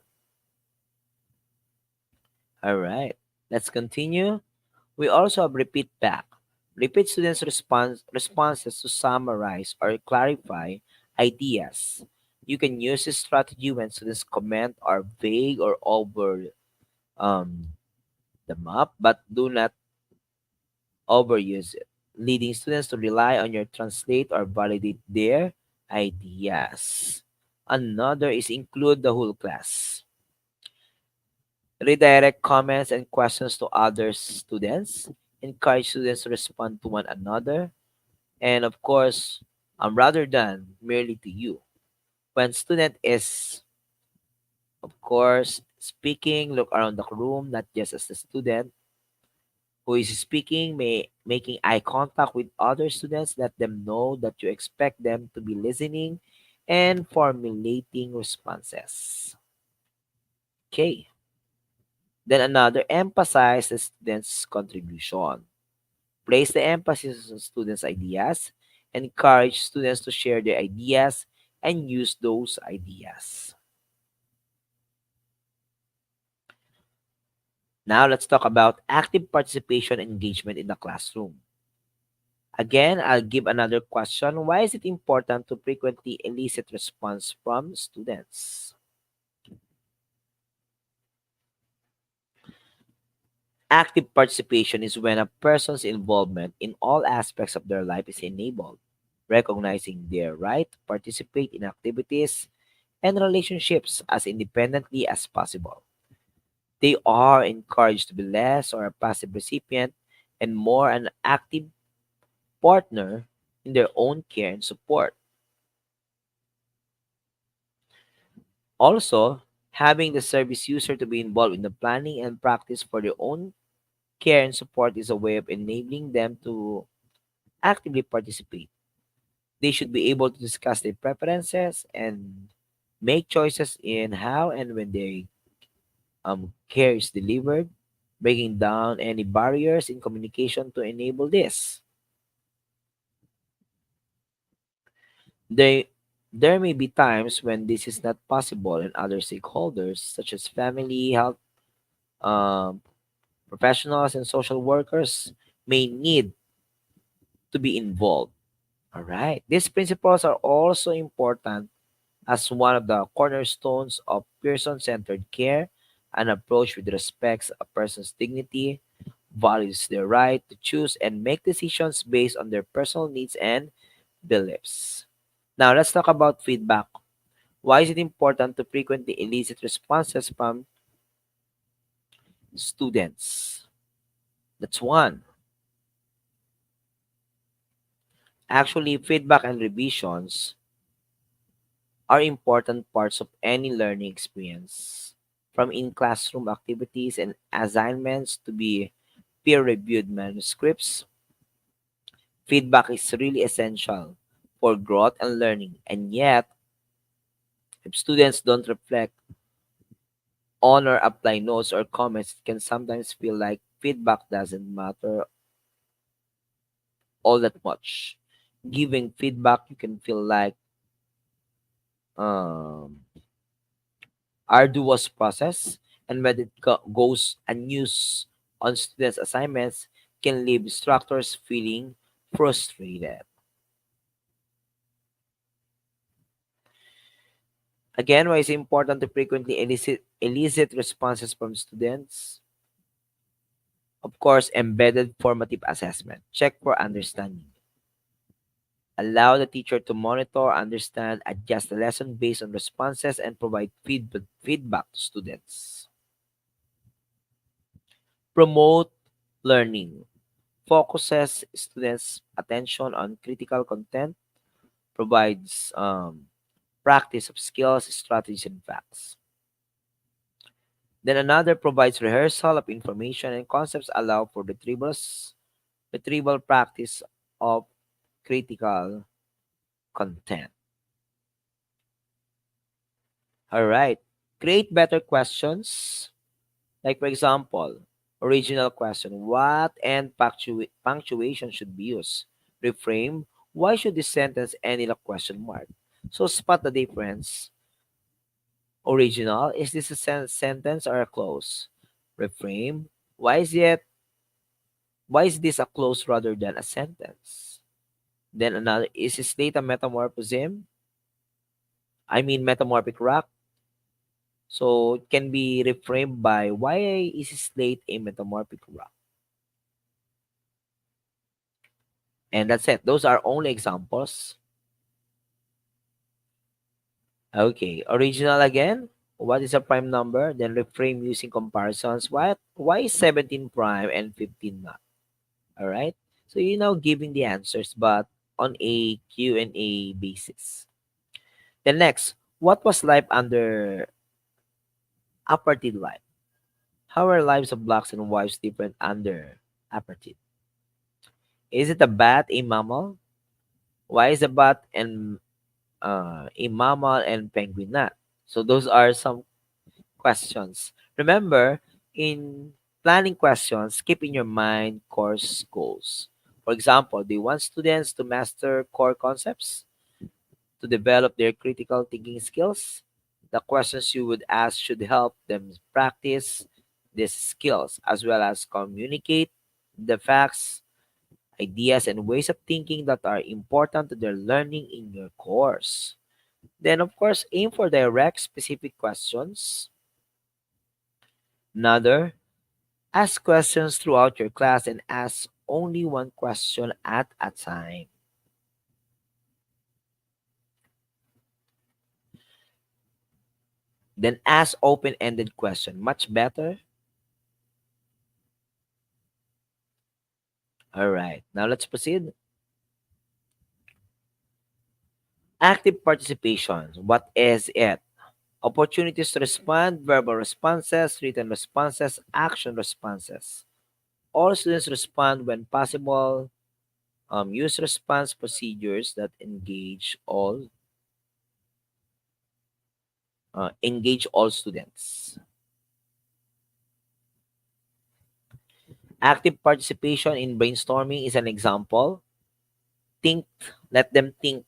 All right, let's continue. We also have repeat back. Repeat students' responses to summarize or clarify ideas. You can use this strategy when students' comment are vague or over um, the map, but do not overuse it, leading students to rely on your translate or validate their ideas. Another is include the whole class. Redirect comments and questions to other students. Encourage students to respond to one another. And of course, rather than merely to you. When student is, of course, speaking, look around the room, not just as the student who is speaking, making eye contact with other students, let them know that you expect them to be listening and formulating responses. Okay. Then another, emphasize the student's contribution. Place the emphasis on students' ideas, encourage students to share their ideas, and use those ideas. Now let's talk about active participation and engagement in the classroom. Again, I'll give another question. Why is it important to frequently elicit response from students? Active participation is when a person's involvement in all aspects of their life is enabled, recognizing their right to participate in activities and relationships as independently as possible. They are encouraged to be less or a passive recipient and more an active partner in their own care and support. Also, having the service user to be involved in the planning and practice for their own care and support is a way of enabling them to actively participate. They should be able to discuss their preferences and make choices in how and when their care is delivered, breaking down any barriers in communication to enable this. They, there may be times when this is not possible, and other stakeholders, such as family, health um, professionals, and social workers, may need to be involved. All right. These principles are also important as one of the cornerstones of person centered care, an approach which respects a person's dignity, values their right to choose and make decisions based on their personal needs and beliefs. Now, let's talk about feedback. Why is it important to frequently elicit responses from students? That's one. Actually, feedback and revisions are important parts of any learning experience, from in classroom activities and assignments to be peer reviewed manuscripts. Feedback is really essential for growth and learning, and yet, if students don't reflect on or apply notes or comments, it can sometimes feel like feedback doesn't matter all that much. Giving feedback, you can feel like um, arduous process, and when it goes unused on students' assignments, can leave instructors feeling frustrated. Again, why is it important to frequently elicit responses from students? Of course, embedded formative assessment. Check for understanding. Allow the teacher to monitor, understand, adjust the lesson based on responses, and provide feedback to students. Promote learning. Focuses students' attention on critical content, provides practice of skills, strategies, and facts. Then another provides rehearsal of information and concepts, allow for retrieval practice of critical content. All right. Create better questions. Like, for example, original question: what and punctuation should be used? Reframe: why should this sentence end in a question mark? So, spot the difference. Original: is this a sentence or a clause? Reframe: why is it? Why is this a clause rather than a sentence? Then another: is this data metamorphism? I mean metamorphic rock. So it can be reframed by why is slate a metamorphic rock? And that's it. Those are only examples. Okay, original again. What is a prime number? Then reframe using comparisons. Why is 17 prime and 15 not? All right. So you're now giving the answers, but on a Q&A basis. Then next, what was life under apartheid life? How are lives of blacks and whites different under apartheid? Is it a bat a mammal? Why is a bat and a mammal and penguin not? So those are some questions. Remember, in planning questions, keep in your mind course goals. For example, they want students to master core concepts, to develop their critical thinking skills. The questions you would ask should help them practice these skills as well as communicate the facts, ideas, and ways of thinking that are important to their learning in your course. Then, of course, aim for direct, specific questions. Another, ask questions throughout your class and ask only one question at a time. Then ask open-ended question. Much better. All right. Now let's proceed. Active participation. What is it? Opportunities to respond, verbal responses, written responses, action responses. All students respond when possible. Use response procedures that engage all students. Active participation in brainstorming is an example. Think, let them think.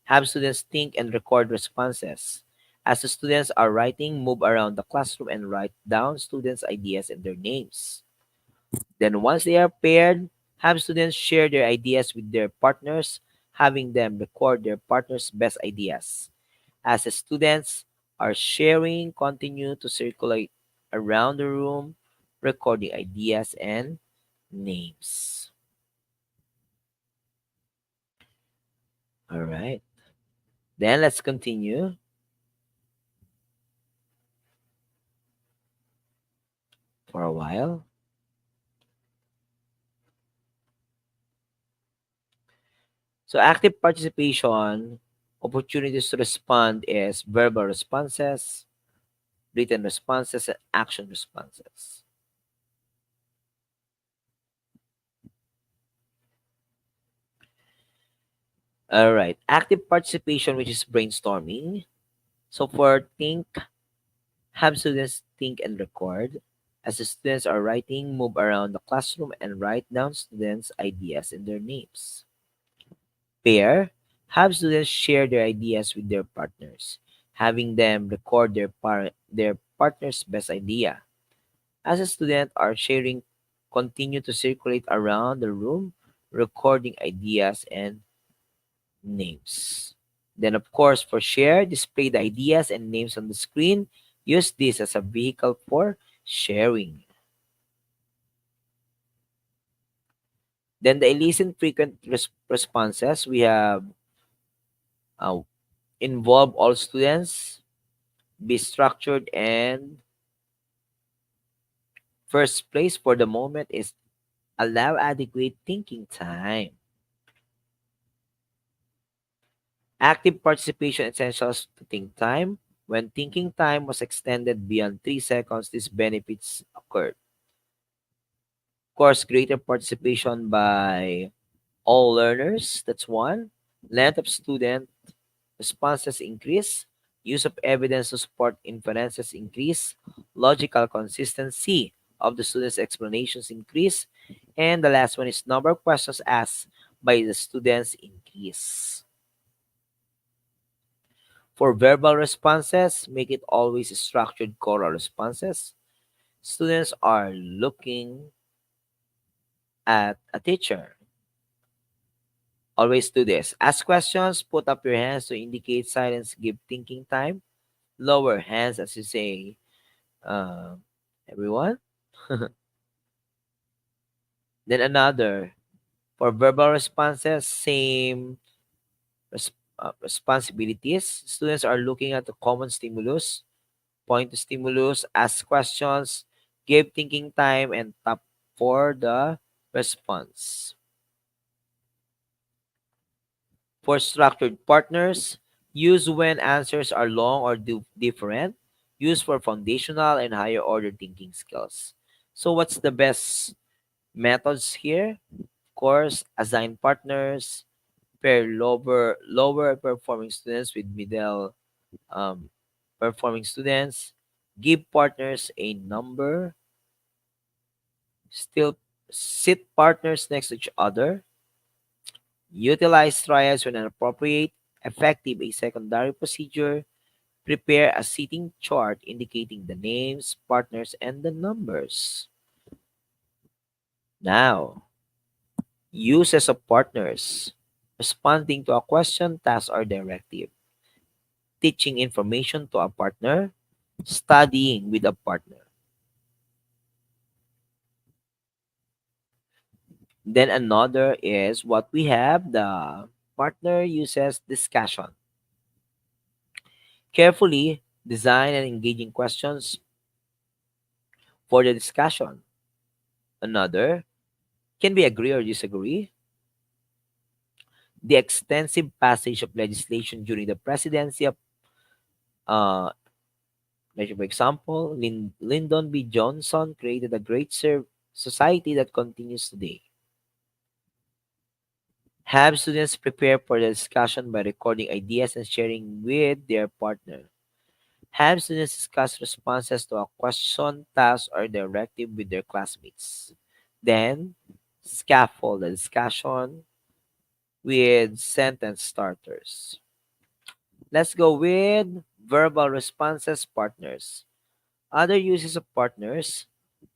Have students think and record responses. As the students are writing, move around the classroom and write down students' ideas and their names. Then once they are paired, have students share their ideas with their partners, having them record their partner's best ideas. As the students are sharing, continue to circulate around the room, recording ideas and names. All right. Then let's continue for a while. So active participation, opportunities to respond is verbal responses, written responses, and action responses. All right. Active participation, which is brainstorming. So for think, have students think and record. As the students are writing, move around the classroom and write down students' ideas and their names. Pair, have students share their ideas with their partners, having them record their partner's best idea. As a student are sharing, continue to circulate around the room, recording ideas and names. Then, of course, for share, display the ideas and names on the screen. Use this as a vehicle for sharing. Then the elicit frequent responses, we have uh, involve all students, be structured, and first place for the moment is allow adequate thinking time. Active participation essentials to think time. When thinking time was extended beyond 3 seconds, these benefits occurred. Of course, greater participation by all learners, that's one. Length of student responses increase. Use of evidence to support inferences increase. Logical consistency of the students' explanations increase. And the last one is number of questions asked by the students increase. For verbal responses, make it always structured choral responses. Students are looking at a teacher. Always do this. Ask questions, put up your hands to indicate silence, give thinking time. Lower hands as you say, uh, everyone. Then another. For verbal responses, same responsibilities. Students are looking at the common stimulus, point to stimulus, ask questions, give thinking time, and tap for the response. For structured partners, use when answers are long or different. Use for foundational and higher order thinking skills. So what's the best methods here? Of course, assign partners, pair lower performing students with middle um, performing students, give partners a number, still sit partners next to each other, Utilize trials when appropriate, effective a secondary procedure, prepare a seating chart indicating the names, partners, and the numbers. Now, uses of partners. Responding to a question, task, or directive. Teaching information to a partner. Studying with a partner. Then another is what we have, the partner uses discussion. Carefully design and engaging questions for the discussion. Another can be agree or disagree. The extensive passage of legislation during the presidency of, uh, like for example, Lyndon B. Johnson created a great society that continues today. Have students prepare for the discussion by recording ideas and sharing with their partner. Have students discuss responses to a question, task, or directive with their classmates. Then, scaffold the discussion with sentence starters. Let's go with verbal responses partners. Other uses of partners: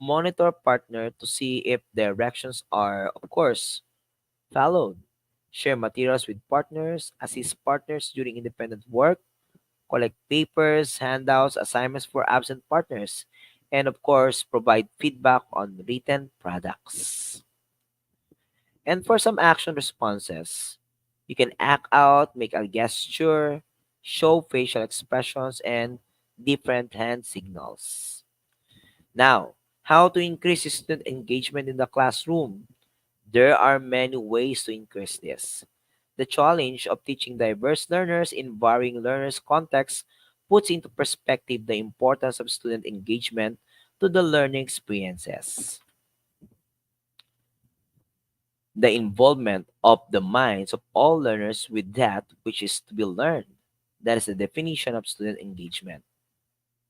monitor partner to see if directions are, of course, followed. Share materials with partners, assist partners during independent work, collect papers, handouts, assignments for absent partners, and of course, provide feedback on written products. And for some action responses, you can act out, make a gesture, show facial expressions, and different hand signals. Now, how to increase student engagement in the classroom? There are many ways to increase this. The challenge of teaching diverse learners in varying learners' contexts puts into perspective the importance of student engagement to the learning experiences. The involvement of the minds of all learners with that which is to be learned. That is the definition of student engagement.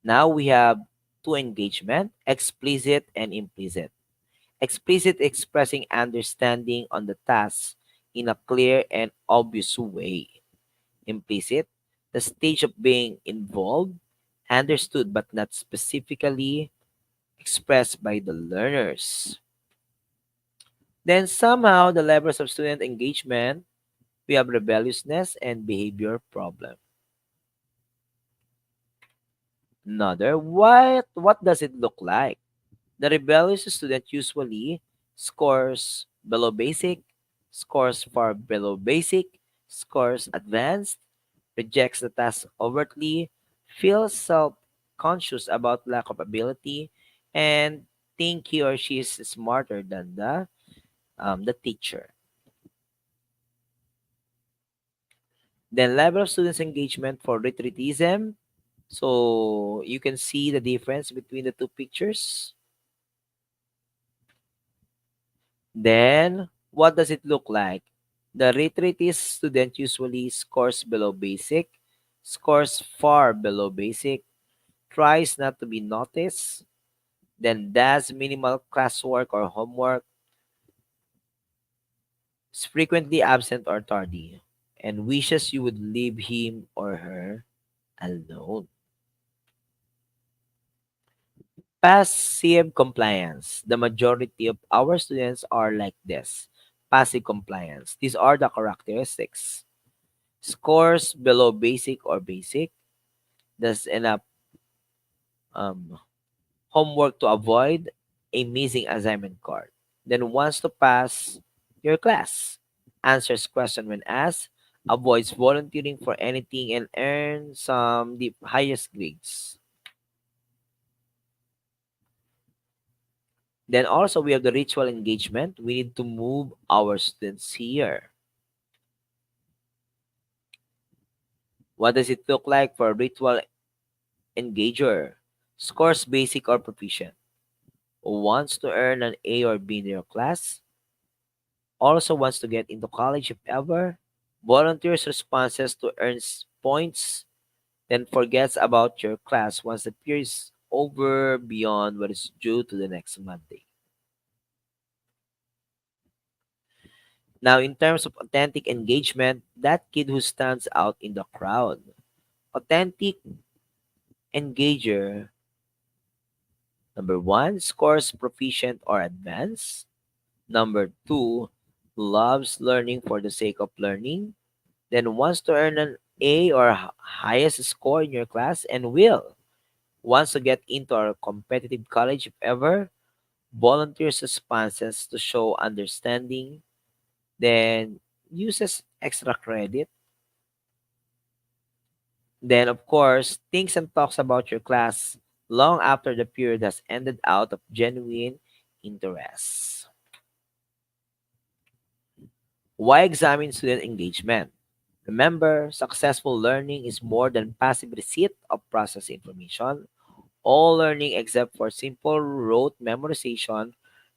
Now we have two engagement, explicit and implicit. Explicit expressing understanding on the task in a clear and obvious way. Implicit, the stage of being involved, understood but not specifically expressed by the learners. Then somehow the levels of student engagement, we have rebelliousness and behavior problem. Another, what does it look like? The rebellious student usually scores below basic, scores far below basic, scores advanced, rejects the task overtly, feels self-conscious about lack of ability, and think he or she is smarter than the teacher. Then level of students' engagement for retreatism. So you can see the difference between the two pictures. Then, what does it look like? The retreatist student usually scores below basic, scores far below basic, tries not to be noticed, then does minimal classwork or homework, is frequently absent or tardy, and wishes you would leave him or her alone. Passive compliance. The majority of our students are like this. Passive compliance. These are the characteristics. Scores below basic or basic. Does enough um, homework to avoid a missing assignment card. Then wants to pass your class. Answers question when asked. Avoids volunteering for anything and earn some the highest grades. Then also we have the ritual engagement. We need to move our students here. What does it look like for a ritual engager? Scores basic or proficient. Wants to earn an A or B in your class. Also wants to get into college if ever. Volunteers responses to earn points. Then forgets about your class once the period is over beyond what is due to the next Monday. Now, in terms of authentic engagement, that kid who stands out in the crowd. Authentic engager, number one, scores proficient or advanced. Number two, loves learning for the sake of learning. Then wants to earn an A or highest score in your class and will. Wants to get into a competitive college if ever. Volunteers responses to show understanding. Then uses extra credit. Then, of course, thinks and talks about your class long after the period has ended out of genuine interest. Why examine student engagement? Remember, successful learning is more than passive receipt of processed information. All learning, except for simple rote memorization,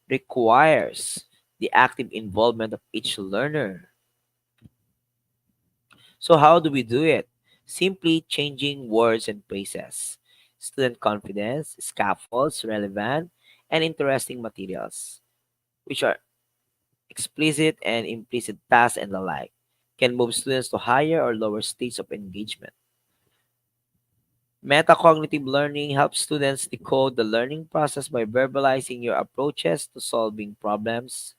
requires the active involvement of each learner. So, how do we do it? Simply changing words and phrases. Student confidence, scaffolds, relevant, and interesting materials, which are explicit and implicit tasks and the like, can move students to higher or lower states of engagement. Metacognitive learning helps students decode the learning process by verbalizing your approaches to solving problems.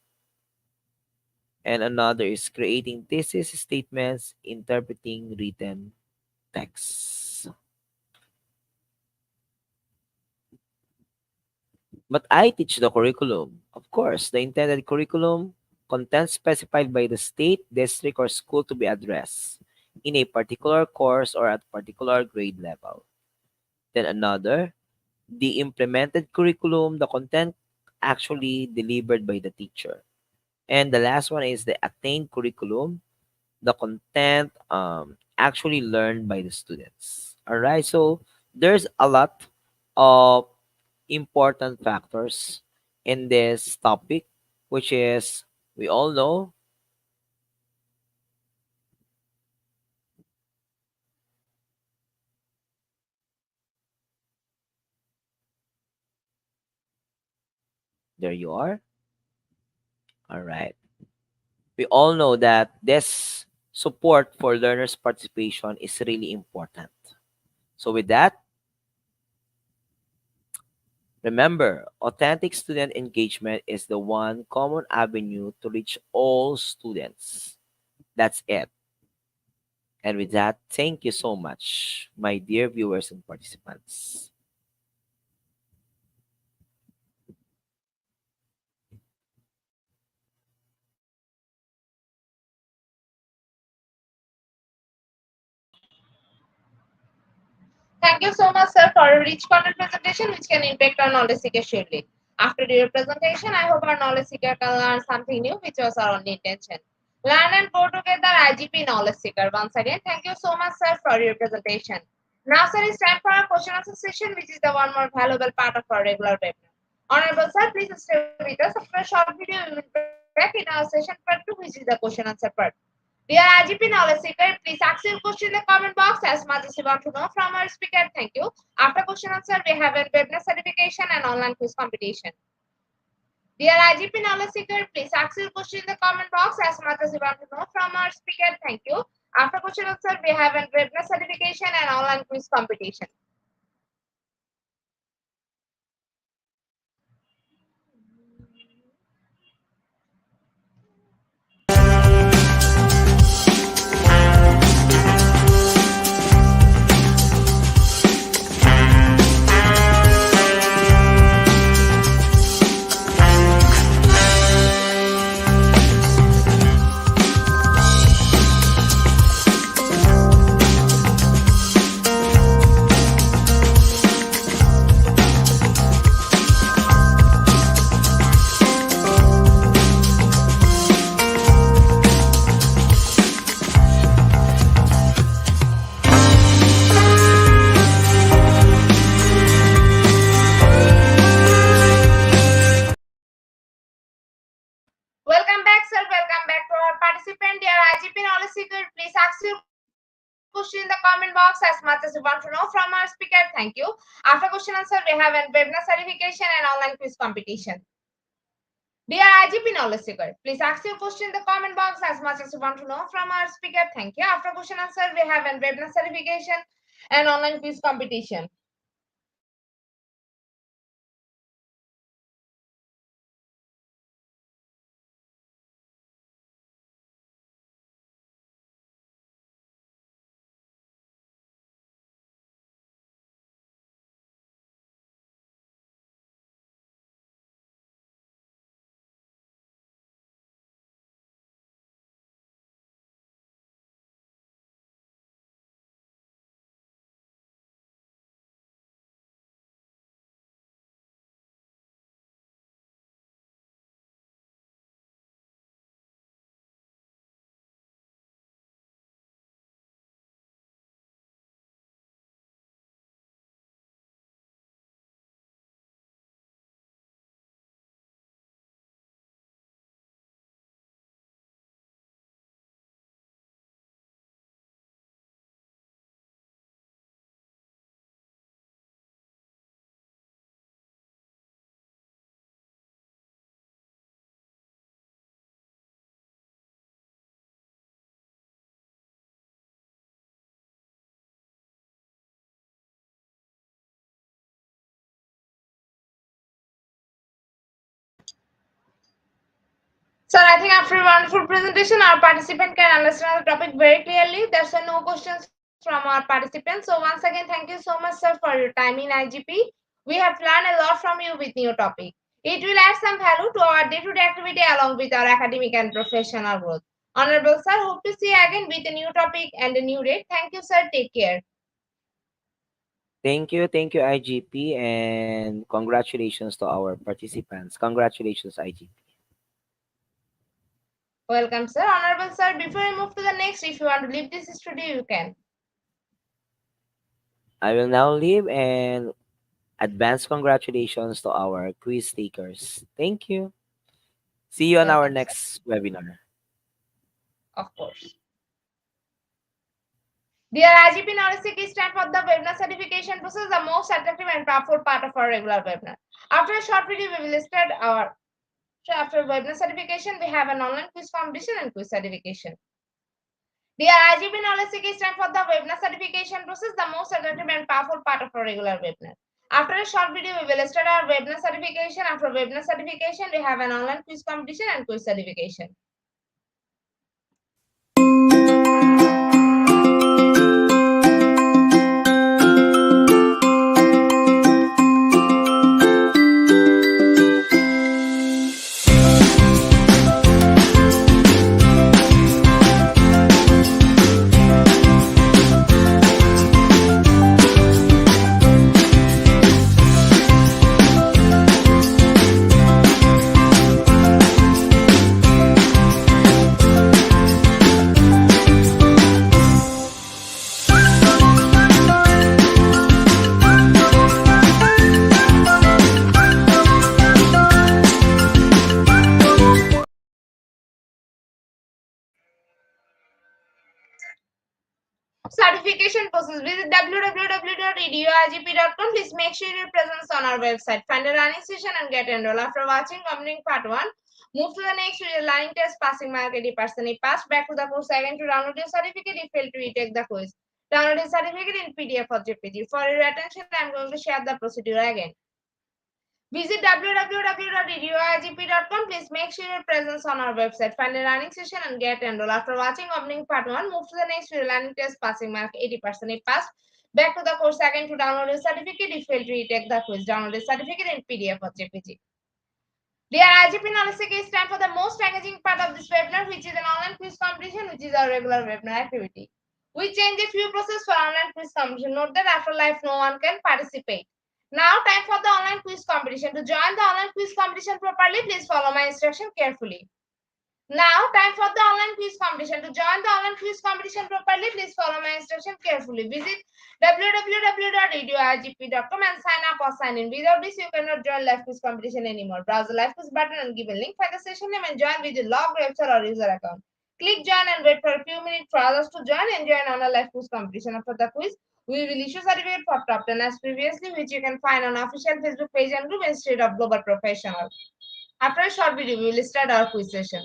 And another is creating thesis statements, interpreting written texts. But I teach the curriculum. Of course, the intended curriculum, content specified by the state, district, or school to be addressed in a particular course or at particular grade level. Then another, the implemented curriculum, the content actually delivered by the teacher. And the last one is the attained curriculum, the content actually learned by the students. All right, so there's a lot of important factors in this topic, which is we all know. There you are. All right. We all know that this support for learners' participation is really important. So, with that, remember, authentic student engagement is the one common avenue to reach all students. That's it. And with that, thank you so much, my dear viewers and participants. Thank you so much, sir, for a rich content presentation which can impact our knowledge seeker surely. After your presentation, I hope our knowledge seeker can learn something new, which was our only intention. Learn and grow together, IGP knowledge seeker. Once again, thank you so much, sir, for your presentation. Now, sir, it's time for our question answer session, which is the one more valuable part of our regular webinar. Honorable sir, please stay with us. After a short video, we will be back in our session part 2, which is the question answer part. Dear IGP knowledge seeker, please ask your question in the comment box as much as you want to know from our speaker. Thank you. After question answer, we have a webinar certification and online quiz competition. Dear IGP knowledge seeker, please ask your question in the comment box as much as you want to know from our speaker. Thank you. After question answer, we have a webinar certification and online quiz competition. Welcome back, sir. Welcome back to our participant. Dear IGP knowledge seeker, please ask your question in the comment box as much as you want to know from our speaker. Thank you. After question answer, we have a webinar certification and online quiz competition. Dear IGP knowledge seeker, please ask your question in the comment box as much as you want to know from our speaker. Thank you. After question answer, we have a webinar certification and online quiz competition. Sir, I think after a wonderful presentation, our participant can understand the topic very clearly. There's no questions from our participants. So once again, thank you so much, sir, for your time in IGP. We have learned a lot from you with new topic. It will add some value to our day-to-day activity along with our academic and professional growth. Honorable sir, hope to see you again with a new topic and a new date. Thank you, sir. Take care. Thank you, IGP, and congratulations to our participants. Congratulations, IGP. Welcome, sir. Honorable sir, before we move to the next, if you want to leave this studio, you can. I will now leave and advance congratulations to our quiz takers. Thank you. See you on our Welcome, sir. next webinar. Of course. Dear IGP Knowledge Seeker, stand for the webinar certification process, the most attractive and powerful part of our regular webinar. After a short video, we will start our after webinar certification, we have an online quiz competition and quiz certification. Dear IGP Knowledge Seeker, stand for the webinar certification process, the most attractive and powerful part of our regular webinar. After a short video, we will start our webinar certification. After webinar certification, we have an online quiz competition and quiz certification. Certification process. Visit www.eduigp.com. Please make sure your presence on our website. Find a running session and get enrolled. After watching completing part 1, move to the next video. Learning test, passing mark 80%. If passed, back to the course again to download your certificate. If failed to retake the quiz, download your certificate in PDF or JPG. For your attention, I am going to share the procedure again. Visit www.eduigp.com. Please make sure your presence on our website. Find a learning session and get enrolled. After watching opening part 1, move to the next video. Learning test, passing mark 80%. If passed, back to the course again to download your certificate. If failed to retake the quiz, download the certificate in PDF or JPG. Dear IGP Knowledge Seeker, it's time for the most engaging part of this webinar, which is an online quiz competition, which is our regular webinar activity. We change a few processes for online quiz competition. Note that after live, no one can participate. Now, time for the online quiz competition. To join the online quiz competition properly, please follow my instruction carefully. Now, time for the online quiz competition. To join the online quiz competition properly, please follow my instruction carefully. Visit www.eduigp.com and sign up or sign in. Without this, you cannot join live quiz competition anymore. Browse the live quiz button and give a link for the session name and join with your log, website, or user account. Click join and wait for a few minutes for others to join and join on a live quiz competition. After the quiz, we will issue certificate for top 10 as previously, which you can find on official Facebook page and group instead of Global Professional. After a short video, we will start our quiz session.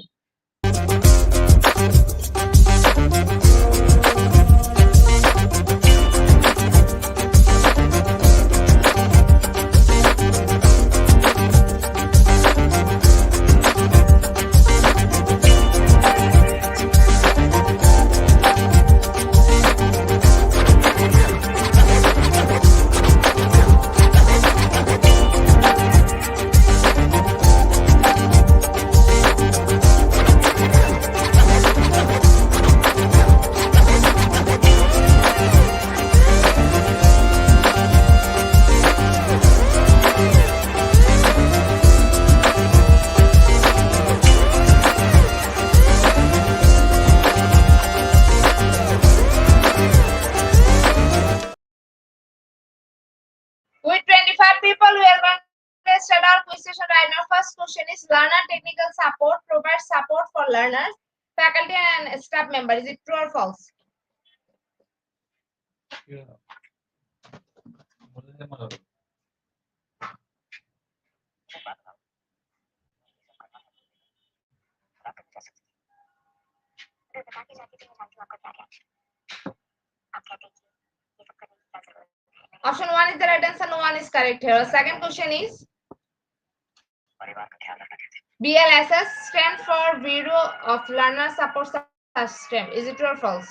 With 25 people, we are going to start our quiz session right now. First question is learner technical support provides support for learners, faculty and staff members. Is it true or false? Option 1 is the right answer, no one is correct here. Second question is BLSS stand for Bureau of Learner Support System. Is it true or false?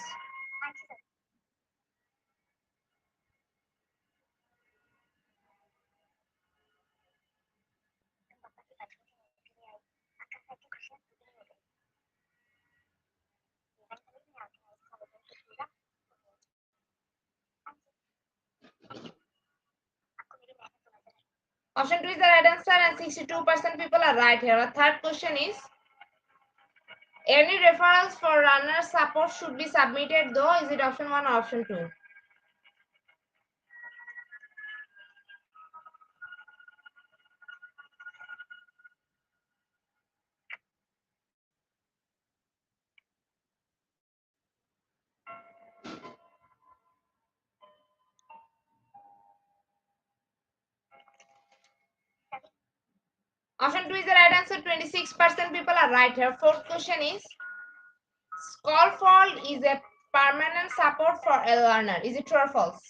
Option 2 is the right answer and 62% people are right here. The third question is any referrals for learner support should be submitted though. Is it option 1 or option 2? Option 2 is the right answer. 26% people are right here. Fourth question is Scaffold is a permanent support for a learner. Is it true or false?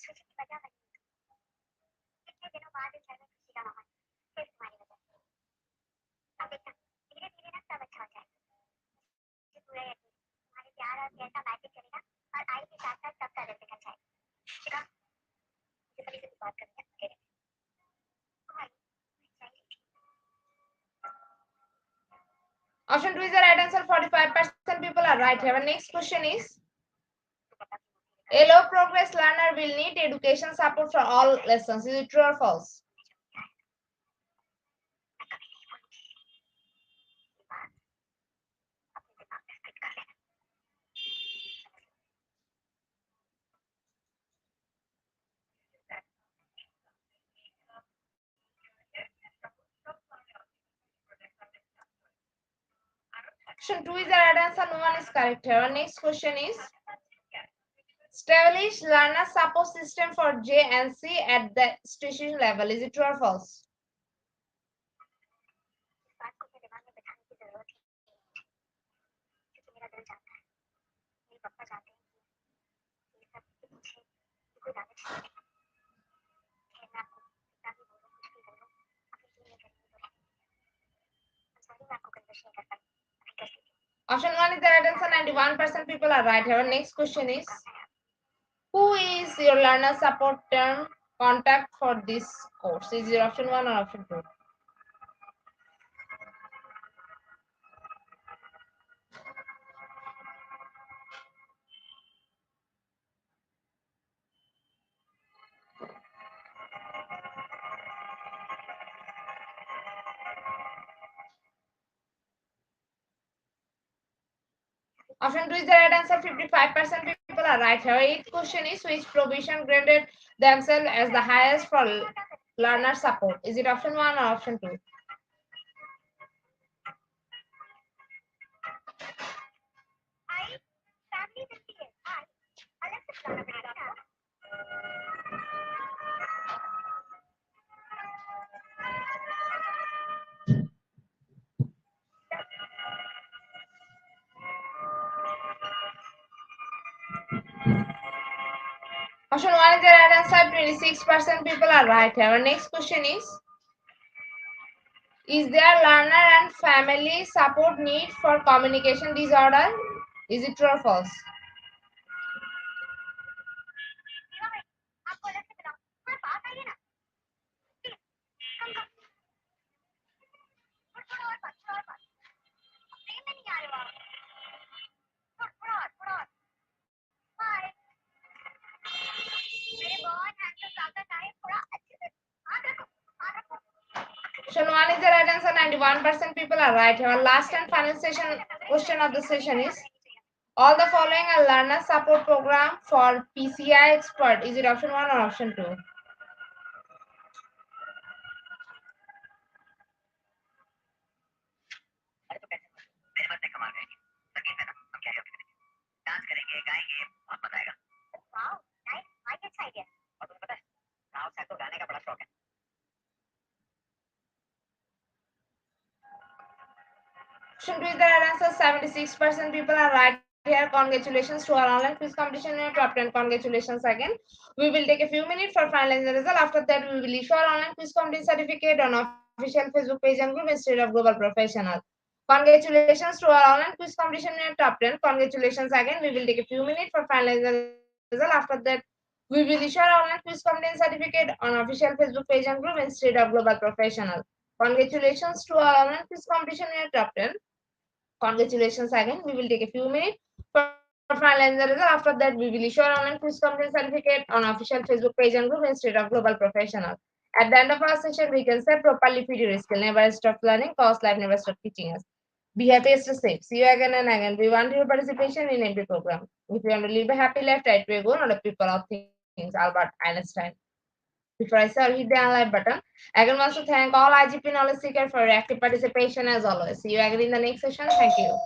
Option 2 is the right answer. 45% people are right here. Next question is a low progress learner will need education support for all lessons. Is it true or false? Option 2 is the right answer. No one is correct here. Our next question is establish learner support system for J and C at the institution level. Is it true or false? Option 1 is the right answer. 91% people are right here. Our next question is who is your learner support term contact for this course? Is it option 1 or option 2? Option 2 is the right answer. 55% people are right here. Eighth question is which provision graded themselves as the highest for learner support? Is it option 1 or option 2? Option 1 is the right answer. 26% people are right here. Our next question is there learner and family support need for communication disorder? Is it true or false? Option 1 is the right answer. 91% people are right. Our last and final session question of the session is all the following are learner support program for PCI expert. Is it option 1 or option 2? Option 2 is the right answer. 76% people are right here. Congratulations to our online quiz competition in your top 10. Congratulations again. We will take a few minutes for finalizing the result. After that, we will issue our online quiz competition certificate on official Facebook page and group instead of Global Professional. Congratulations to our online quiz competition in your top 10. Congratulations again. We will take a few minutes for finalizing the result. After that, we will issue our online quiz competition certificate on official Facebook page and group instead of Global Professional. Congratulations to our online quiz competition in your top 10. Congratulations again. We will take a few minutes for finalizing the result. After that, we will issue our online quiz competence certificate on official Facebook page and group instead of Global Professional. At the end of our session, we can say properly feed your skill. Never stop learning, cause life never stop teaching us. Be happy, stay safe. See you again and again. We want your participation in every program. If you want to live a happy life, right way go, not a people of things. Albert Einstein. Before I say, hit the like button. Again, wants to thank all IGP knowledge seekers for your active participation as always. See you again in the next session. Thank you.